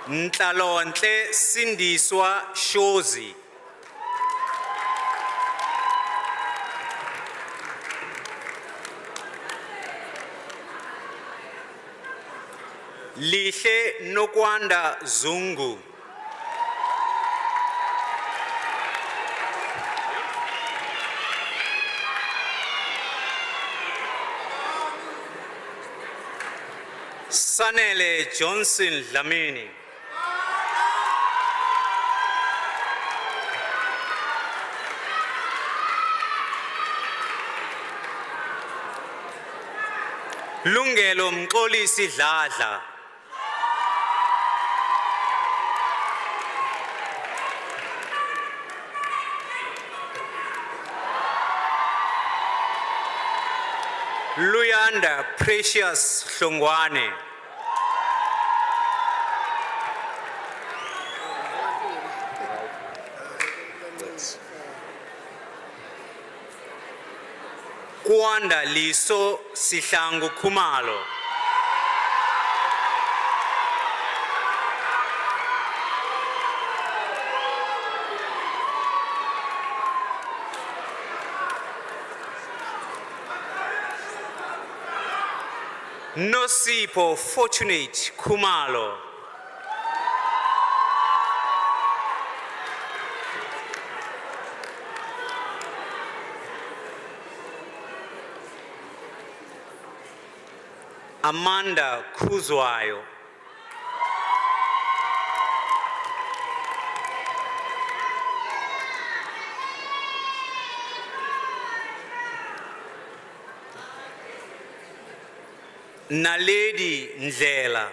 Ntlalontle Sindiswa Shozi. Lihle Nokwanda Zungu. Sanele Johnson Lamini. Lungelo Mxolisi Dladla. Luyanda Precious Hlongwane. Kwanda Liso Sihlangu Khumalo. Nosipho Fortunate Khumalo. Amanda Kuzwayo. Naledi Ndlela.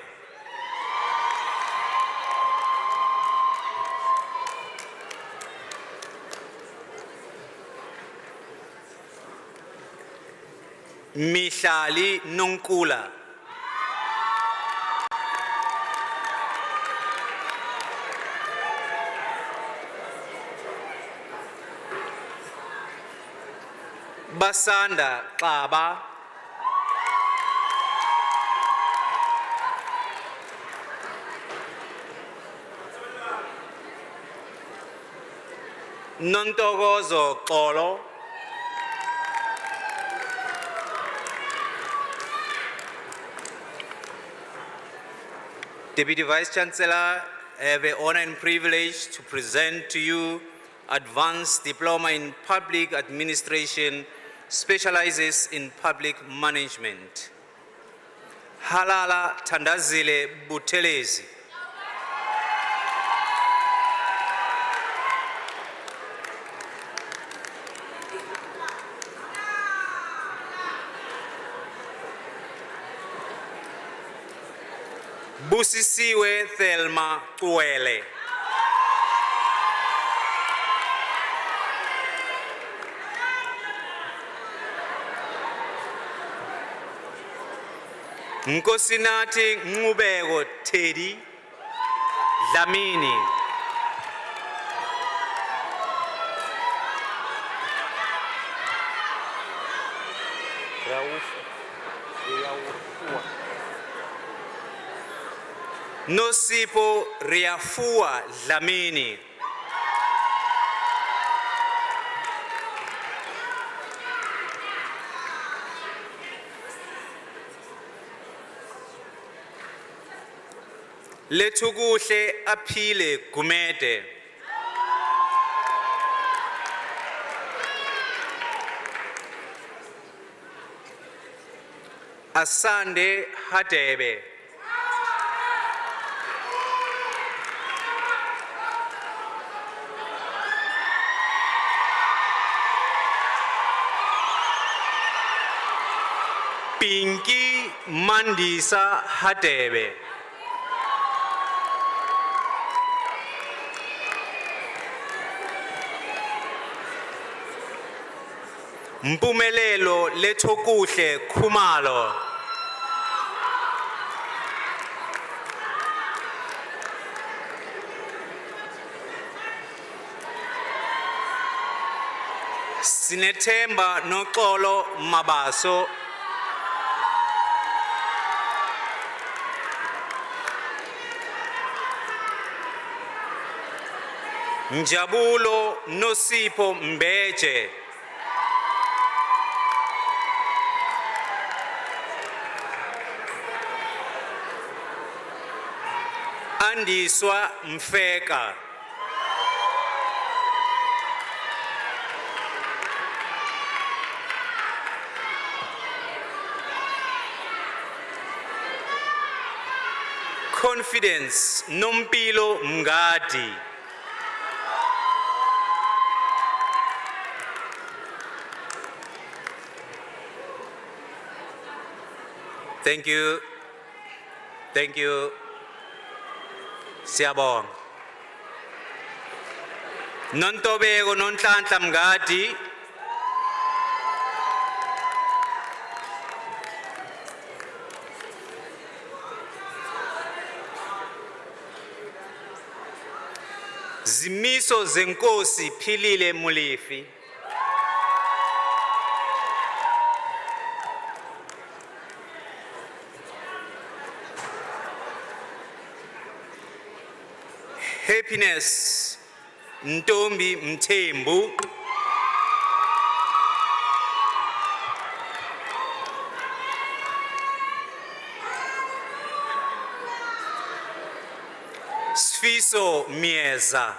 Mihlali Nonkula. Basanda Xaba. Nontogozo Xolo. Deputy Vice Chancellor, I have the honor and privilege to present to you Advanced Diploma in Public Administration, specializes in public management. Halala Tandazile Buthelezi. Busisiwe Thelma Tuele. Nkosinathi Ngubeko Teddy Dlamini. Nosipo Riafua Dlamini. Lethukuhle Aphile Gumede. Asande Hadebe. Pinky Mandisa Hadebe. Mpumelelo Lethokuhle Khumalo. Sinethemba Noxolo Mabaso. Njabulo Nosipho Mbeje. Andiswa Mfeka. Confidence Nompilo Mngadi. Thank you. Thank you. Siyabonga. Nontobeko Nonhlanhla Mngadi. Zimiso zenkosi Philile Mulifi. Happiness Ntombi Mthembu. Sfiso Mieza.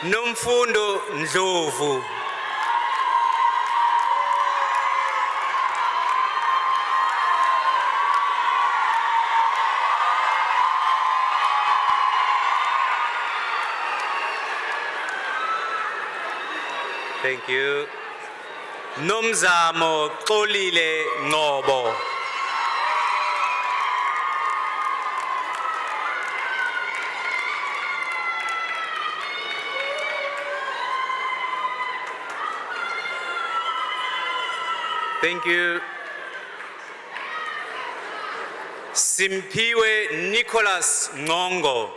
Nomfundo Ndlovu. Thank you. Nomzamo Xolile Ngobo. Thank you. Simpiwe Nicholas Ngongo.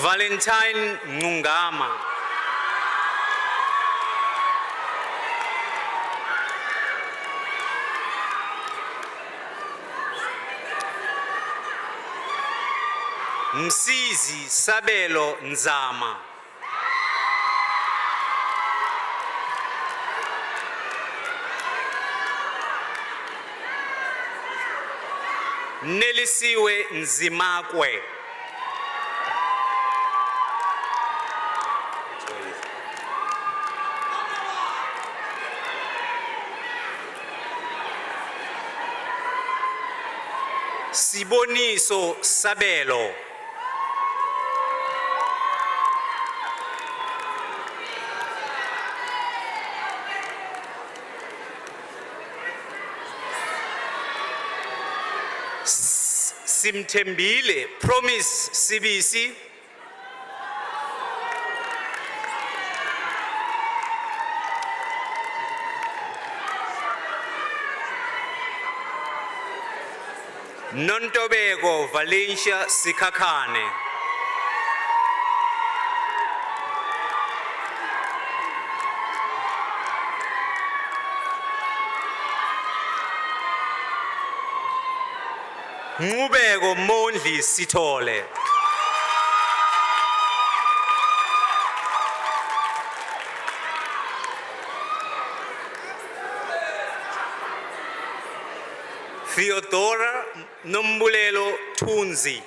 Valentine Ngungama. Msizi Sabelo Nzama. Nelisiwe Nzimakwe. Siboniso Sabelo. Simtembile Promise CBC. Nontobeko Valencia Sikakane. Ngubeko Mondli Sithole. Theodora Nombulelo Tunzi.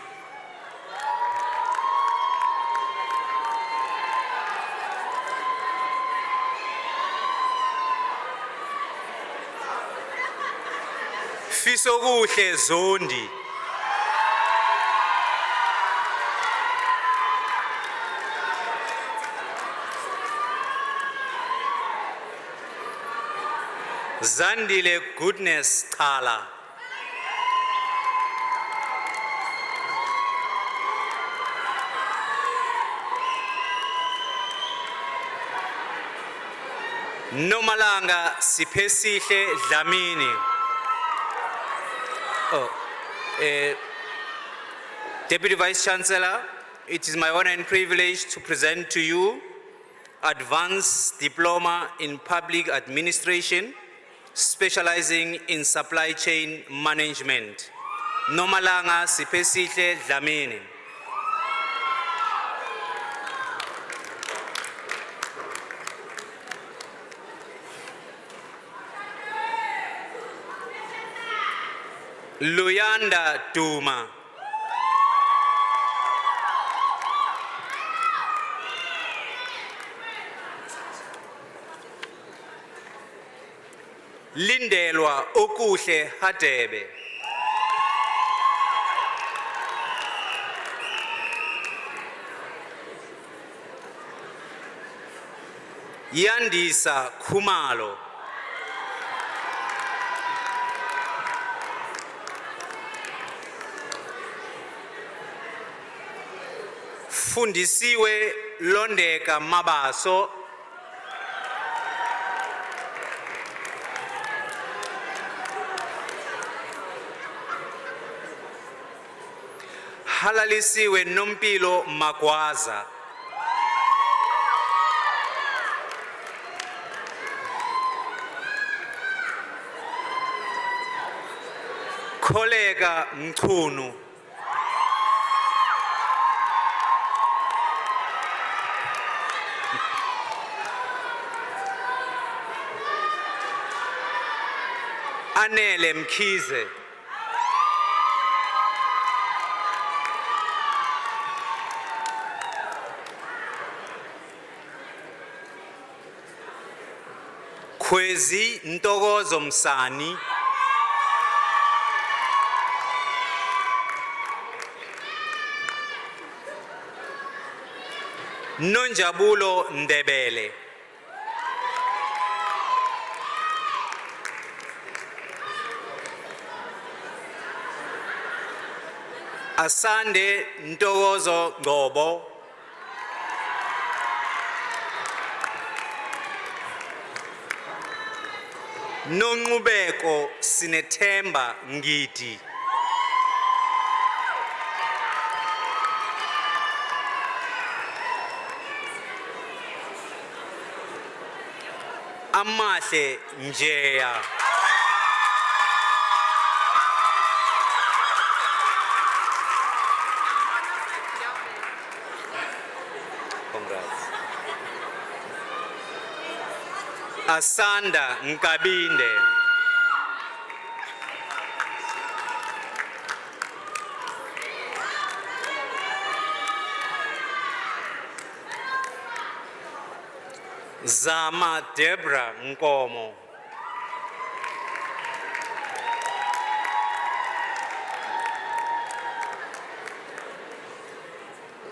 Fisokuhle Zondi. Zandile Goodness Thala. Nomalanga Sipesihle Dlamini. Deputy Vice Chancellor, it is my honor and privilege to present to you Advanced Diploma in Public Administration, specializing in supply chain management. Nomalanga Sipesihle Dlamini. Luyanda Duma. Lindelwa Okuhle Hadebe. Yandisa Khumalo. Fundisiwe Londeka Mabaso. Halalisiwe Nompilo Magwaza. Kolega Mchunu. Anele Mkhize. Kwezi Ntokozo Msani. Nonjabulo Ndebele. Asande Ntokozo Ngobo. Nonqubeko Sinethemba Ngidi. Amahle Njeya. Congrats. Asanda Nkabinde. Zama Debra Nkomo.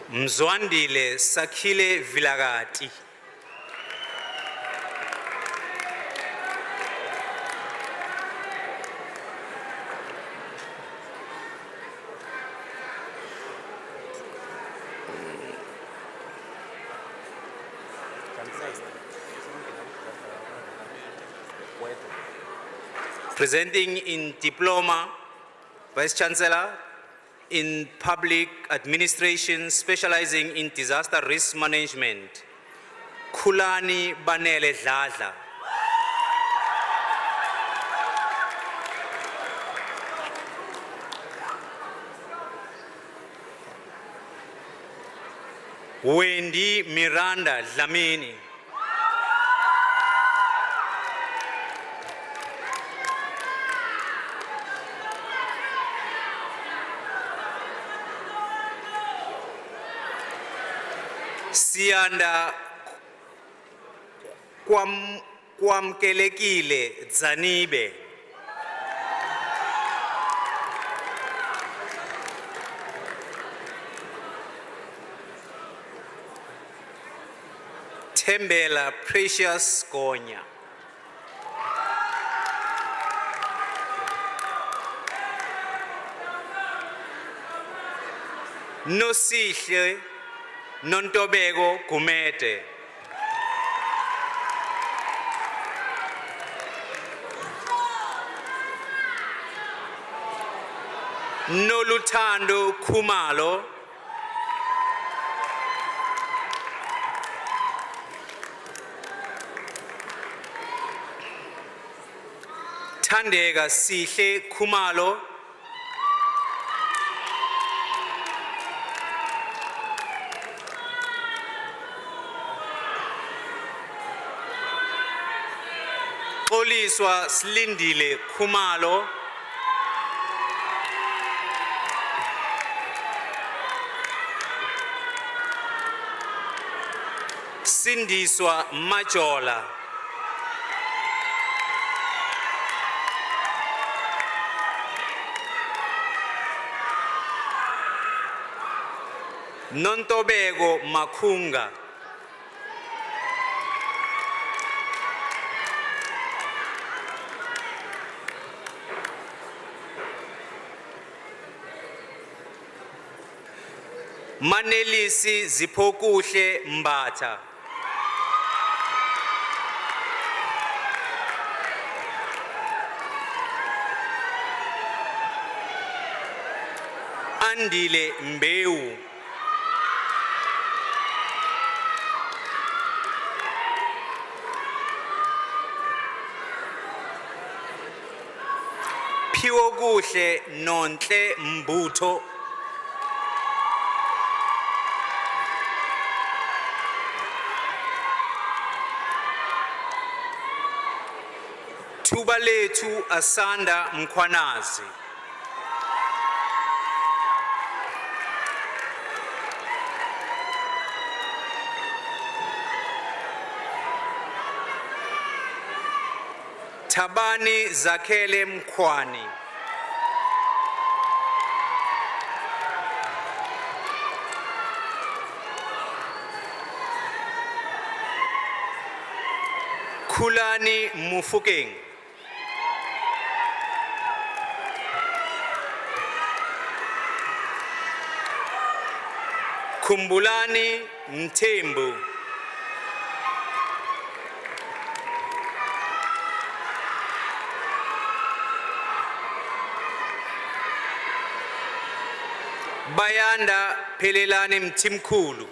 Mzwandile Sakhile Vilagati. Presenting in Diploma, Vice Chancellor in Public Administration, specializing in disaster risk management, Khulani Banele Dladla. Wendy Miranda Dlamini. Sianda Kwamkelekile Dzanibe. Tembela Precious Gonya. Nosihle Nontobeko Kumete. Noluthando Khumalo. Thandeka Sihle Khumalo. Xoliswa Slindile Khumalo. Sindiswa Majola. Nontobeko Makhunga. Manelisi Ziphokuhle Mbatha. Andile Mbeu. Phiwokuhle Nonhle Mbutho. Thuba Baba lethu asanda Mkhwanazi. Thabani Zakhele Mkhwani. Khulani Mufokeng. Khumbulani Mthembu. Bayanda Phelelani Mthimkhulu.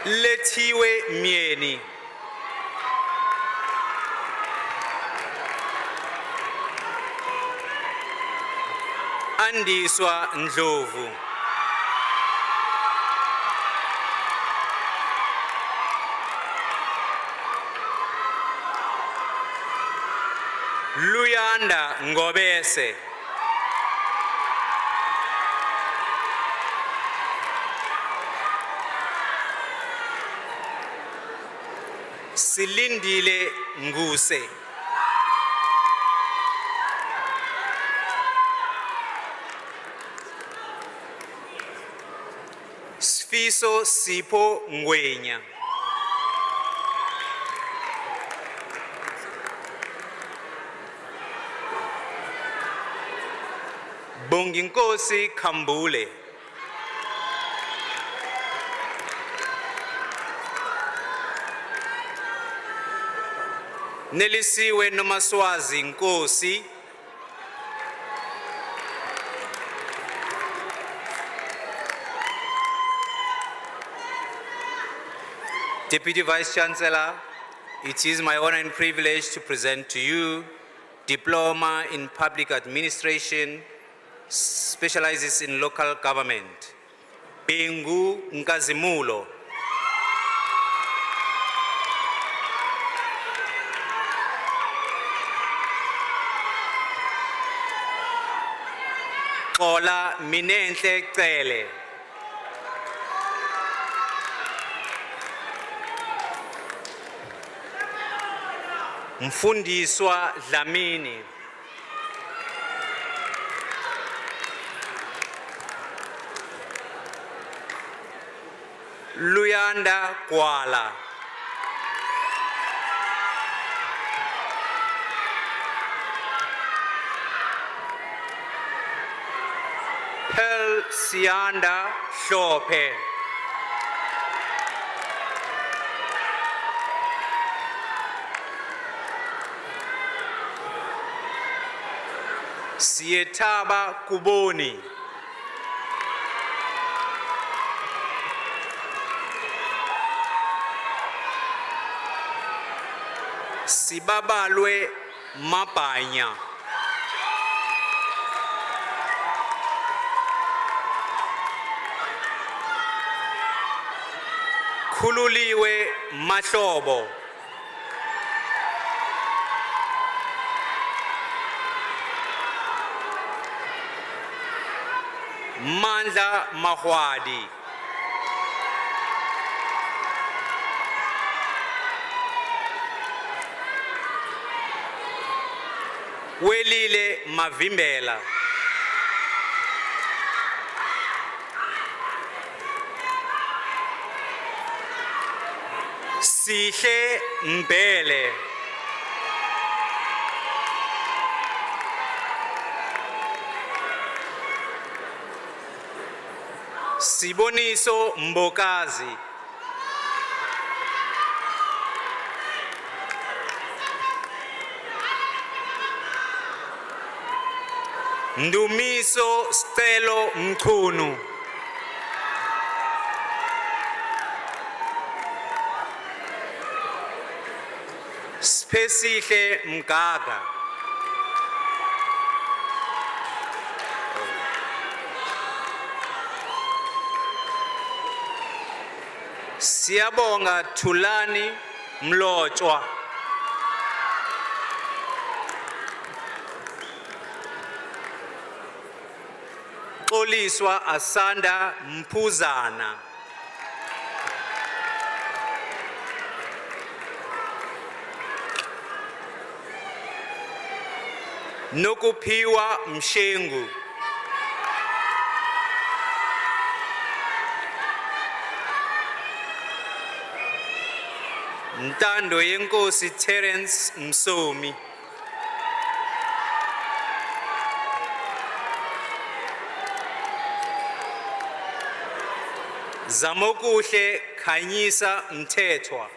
Lethiwe Myeni. Andiswa Ndlovu. Luyanda Ngobese. Silindile Nguse. Sfiso Sipho Ngwenya. Bonginkosi Khambule. Nelisiwe Nomaswazi Nkosi. Deputy Vice Chancellor, it is my honor and privilege to present to you Diploma in Public Administration, specializes in local government. Bengu Nkazimulo. Ola Minenhle Cele. Mfundiswa Dlamini. Luyanda Kwala. Pearl Sianda Shope. Sietaba Kuboni. Sibabalwe Mapanya. Khululiwe Mahlobo. Mandla Mahwadi. Welile Mavimbela. Sihle Mbele. Siboniso Mbokazi. Indumiso Stelo Mkhunu. Spesihle Mgaga. Siyabonga Thulani Mlotshwa. Xoliswa Asanda Mpuzana. Nokuphiwa Mshengu. Ntando yenkosi Terence Msomi. Zamokuhle Khanyisa Mthethwa.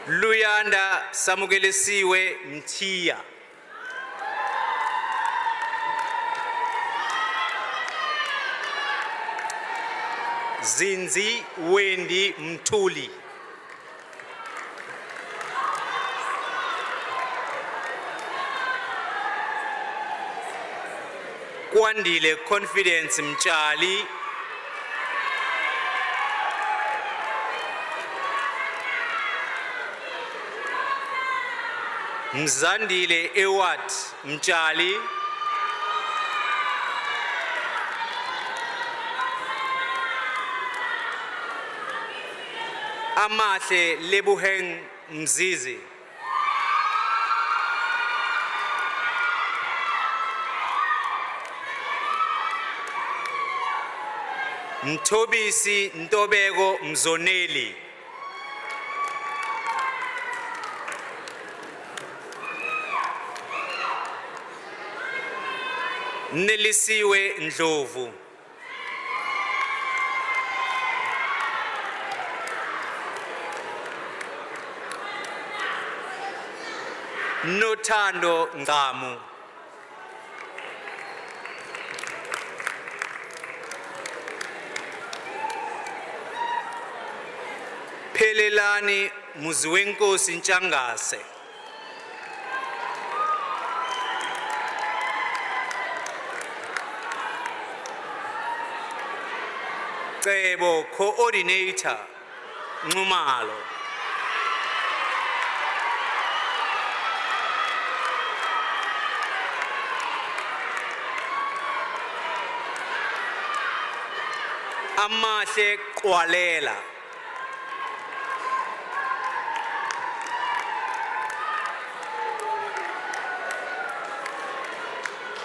Luyanda Samukelesiwe Mthia. Zinzi Wendy Mthuli. Kwandile Confidence Mtshali. Mzandile Ewart Mtshali. Amahle Lebuheng Mzizi. Mthobisi Ntobeko Mzoneli. Nelisiwe Ndlovu. Nothando Ngamu. Phelelani Muziwenkosi Ntshangase. Cebo Coordinator Nxumalo. Amahle Kwalela.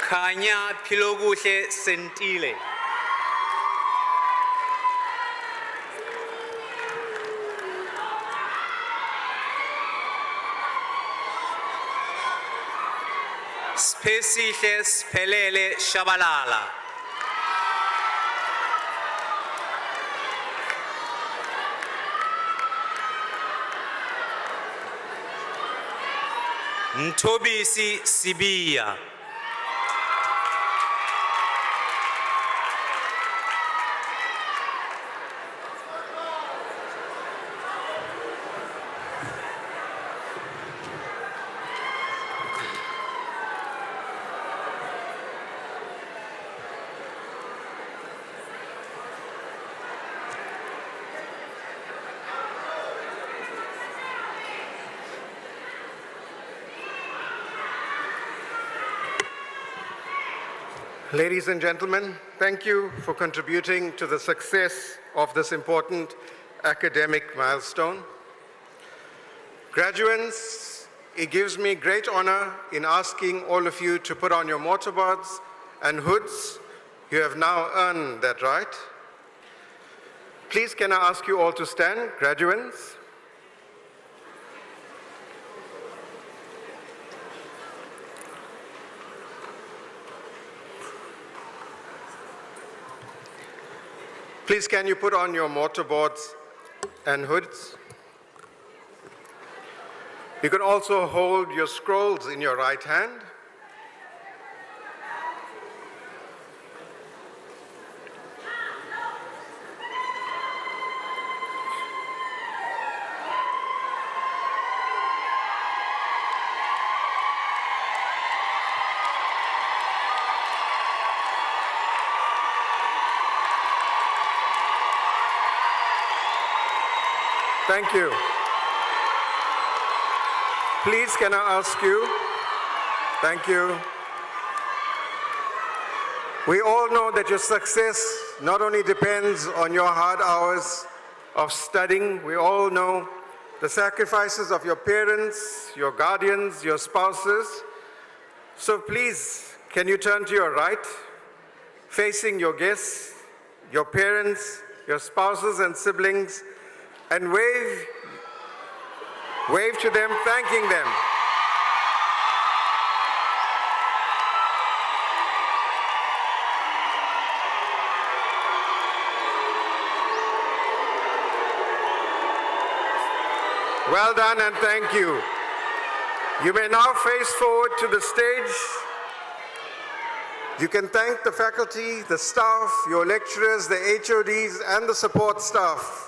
Khanya Philokuhle Sentile. Spesihle Siphelele Shabalala. Mthobisi Sibiya. Ladies and gentlemen, thank you for contributing to the success of this important academic milestone. Graduates, it gives me great honor in asking all of you to put on your mortarboards and hoods. You have now earned that right. Please, can I ask you all to stand, graduates? Please, can you put on your mortarboards and hoods? You can also hold your scrolls in your right hand. Thank you. Please, can I ask you? Thank you. We all know that your success not only depends on your hard hours of studying, we all know the sacrifices of your parents, your guardians, your spouses. So please, can you turn to your right, facing your guests, your parents, your spouses and siblings, and wave to them, thanking them. Well done and thank you. You may now face forward to the stage. You can thank the faculty, the staff, your lecturers, the HODs, and the support staff.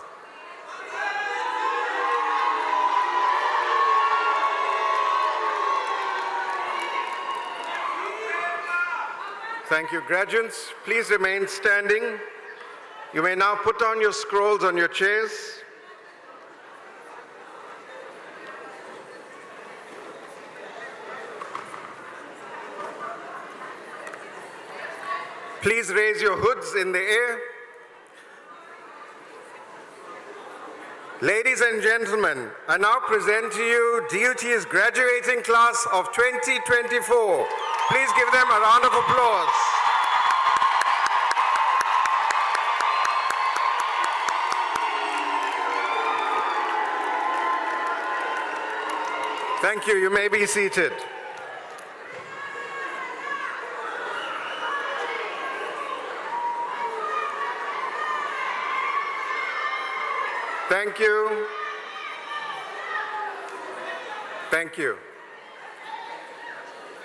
Thank you, graduates. Please remain standing. You may now put on your scrolls on your chairs. Please raise your hoods in the air. Ladies and gentlemen, I now present to you DUT's graduating class of 2024. Please give them a round of applause. Thank you. You may be seated. Thank you. Thank you.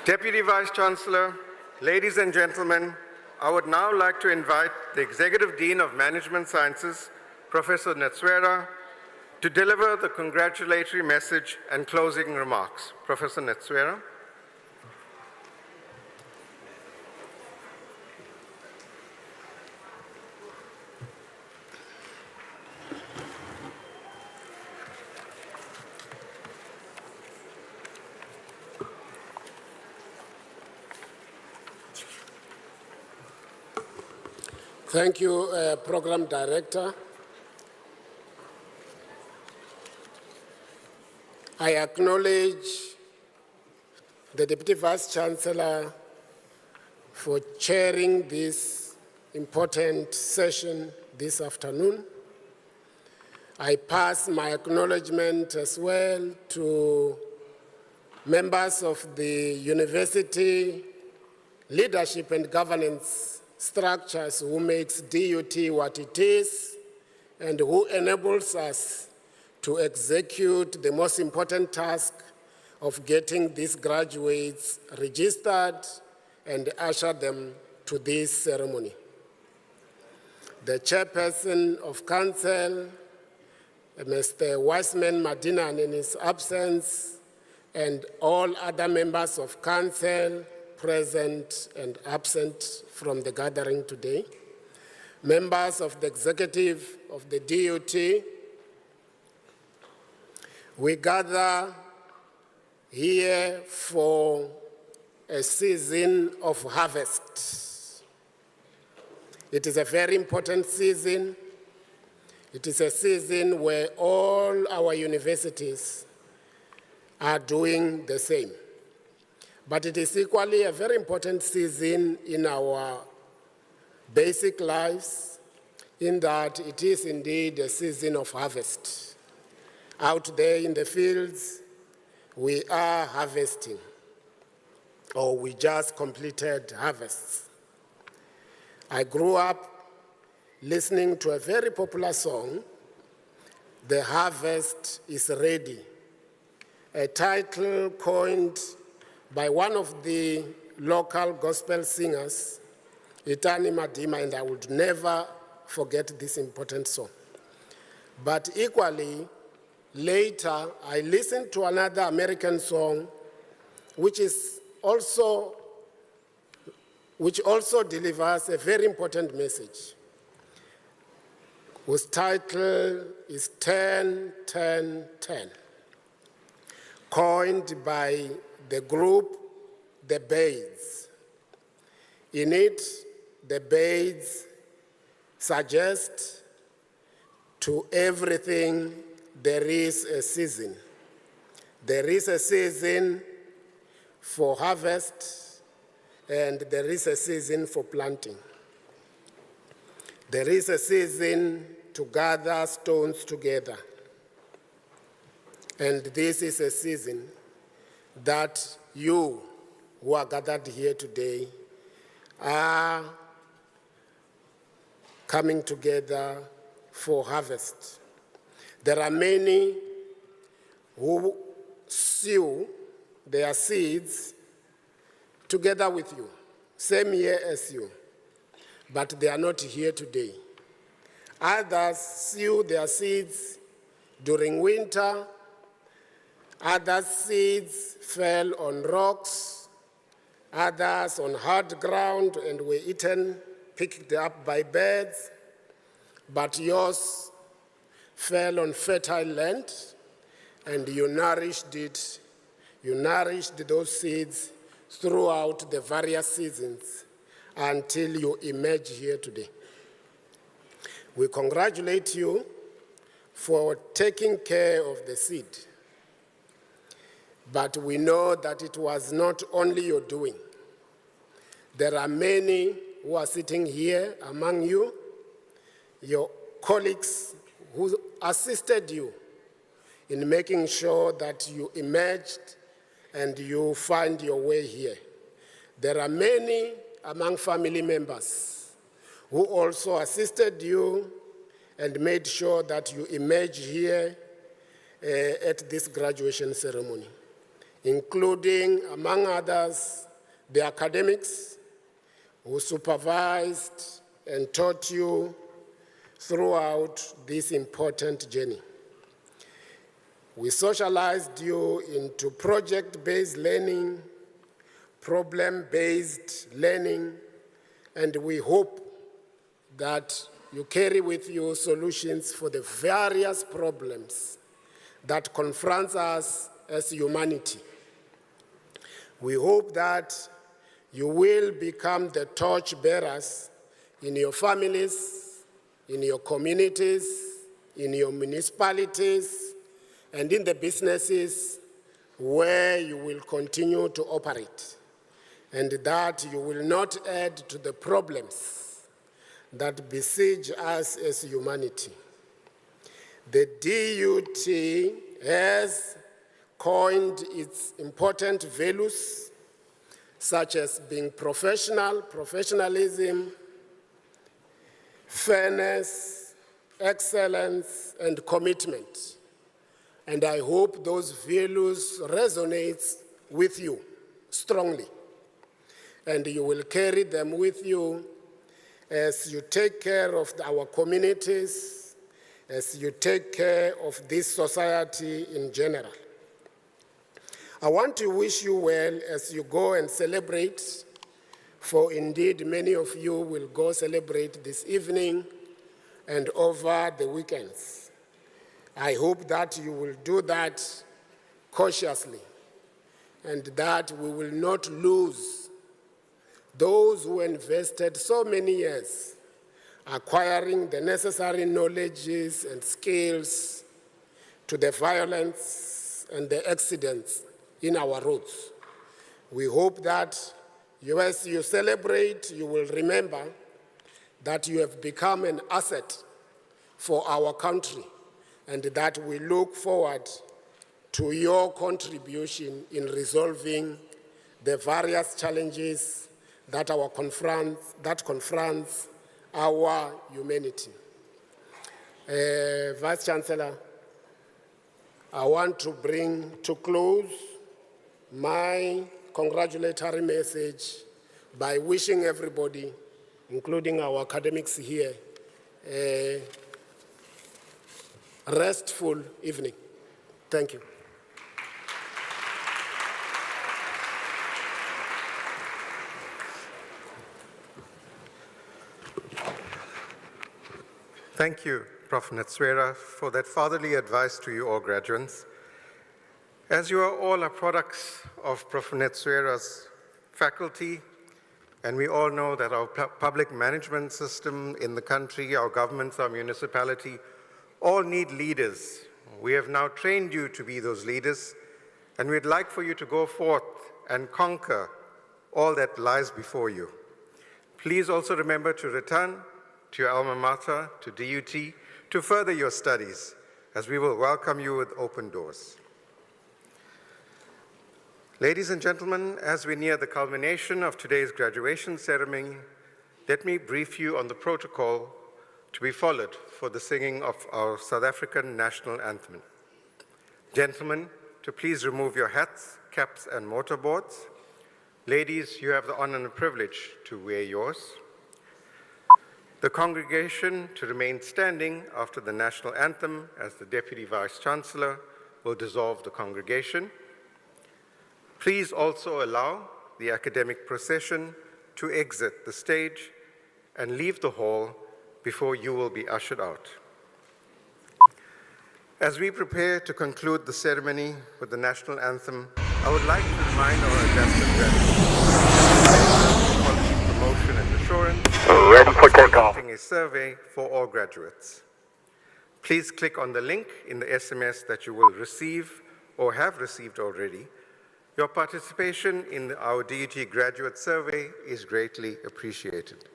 Deputy Vice-Chancellor, ladies and gentlemen, I would now like to invite the Executive Dean of Management Sciences, Professor Netswera, to deliver the congratulatory message and closing remarks. Professor Netswera. Thank you, Program Director. I acknowledge the Deputy Vice-Chancellor for chairing this important session this afternoon. I pass my acknowledgement as well to members of the university leadership and governance structures who makes DUT what it is and who enables us to execute the most important task of getting these graduates registered and usher them to this ceremony. The chairperson of council, Mr. Wiseman Madinan in his absence, and all other members of council present and absent from the gathering today, members of the executive of the DUT, we gather here for a season of harvest. It is a very important season. It is a season where all our universities are doing the same. But it is equally a very important season in our basic lives, in that it is indeed a season of harvest. Out there in the fields, we are harvesting, or we just completed harvests. I grew up listening to a very popular song, "The Harvest is Ready," a title coined by one of the local gospel singers, Itani Madima, and I would never forget this important song. But equally, later, I listened to another American song, which also delivers a very important message. whose title is 10-10-10, coined by the group The Beads. In it, the Beads suggest to everything there is a season. There is a season for harvest, and there is a season for planting. There is a season to gather stones together. And this is a season that you who are gathered here today are coming together for harvest. There are many who sow their seeds together with you, same year as you, but they are not here today. Others sow their seeds during winter. Others' seeds fell on rocks, others on hard ground and were eaten, picked up by birds, but yours fell on fertile land, and you nourished it. You nourished those seeds throughout the various seasons until you emerge here today. We congratulate you for taking care of the seed. But we know that it was not only your doing. There are many who are sitting here among you, your colleagues who assisted you in making sure that you emerged and you find your way here. There are many among family members who also assisted you and made sure that you emerge here at this graduation ceremony, including, among others, the academics who supervised and taught you throughout this important journey. We socialized you into project-based learning, problem-based learning, and we hope that you carry with you solutions for the various problems that confront us as humanity. We hope that you will become the torch bearers in your families, in your communities, in your municipalities, and in the businesses where you will continue to operate, and that you will not add to the problems that besiege us as humanity. The DUT has coined its important values, such as being professional, professionalism, fairness, excellence, and commitment. And I hope those values resonate with you strongly, and you will carry them with you as you take care of our communities, as you take care of this society in general. I want to wish you well as you go and celebrate, for indeed many of you will go celebrate this evening and over the weekends. I hope that you will do that cautiously, and that we will not lose those who invested so many years acquiring the necessary knowledges and skills to the violence and the accidents in our roads. We hope that as you celebrate, you will remember that you have become an asset for our country, and that we look forward to your contribution in resolving the various challenges that confronts our humanity. Vice Chancellor, I want to bring to close my congratulatory message by wishing everybody, including our academics here, a restful evening. Thank you. Thank you. Prof. Netswera, for that fatherly advice to you all graduates. As you are all products of Prof. Netswera's faculty, and we all know that our public management system in the country, our governments, our municipality, all need leaders. We have now trained you to be those leaders, and we'd like for you to go forth and conquer all that lies before you. Please also remember to return to your alma mater, to DUT, to further your studies, as we will welcome you with open doors. Ladies and gentlemen, as we near the culmination of today's graduation ceremony, let me brief you on the protocol to be followed for the singing of our South African national anthem. Gentlemen, to please remove your hats, caps, and mortarboards. Ladies, you have the honor and privilege to wear yours. The congregation to remain standing after the national anthem, as the Deputy Vice-Chancellor will dissolve the congregation. Please also allow the academic procession to exit the stage and leave the hall before you will be ushered out. As we prepare to conclude the ceremony with the national anthem, I would like to remind our adaptive graduates quality promotion and assurance ready for takeoff. A survey for all graduates. Please click on the link in the SMS that you will receive or have received already. Your participation in our DUT graduate survey is greatly appreciated.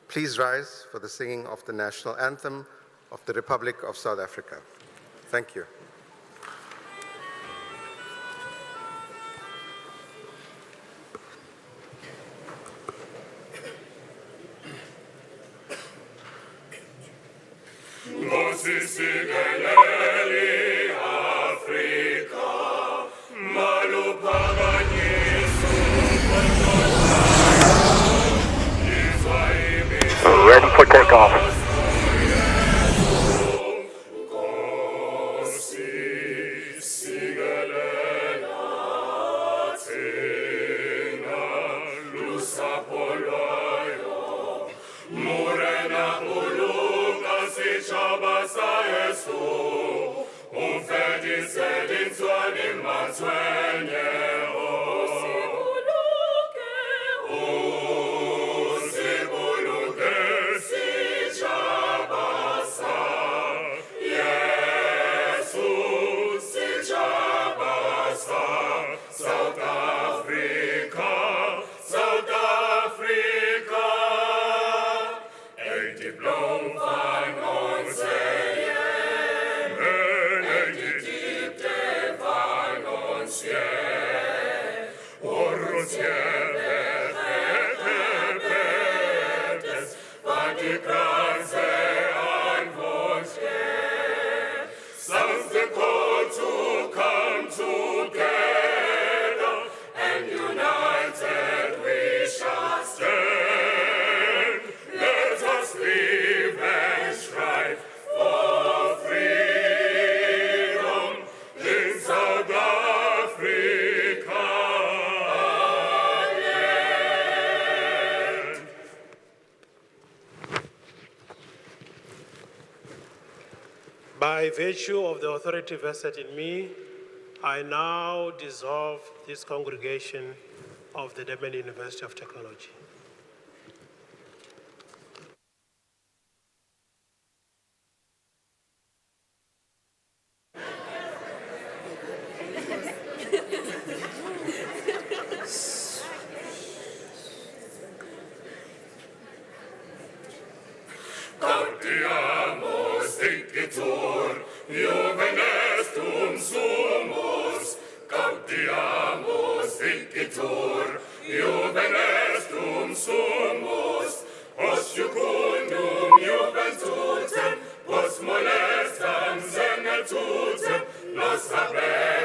Please rise for the singing of the national anthem of the Republic of South Africa. Thank you. Ready for takeoff. By virtue of the authority vested in me, I now dissolve this congregation of the Durban University of Technology. Lo sapremo.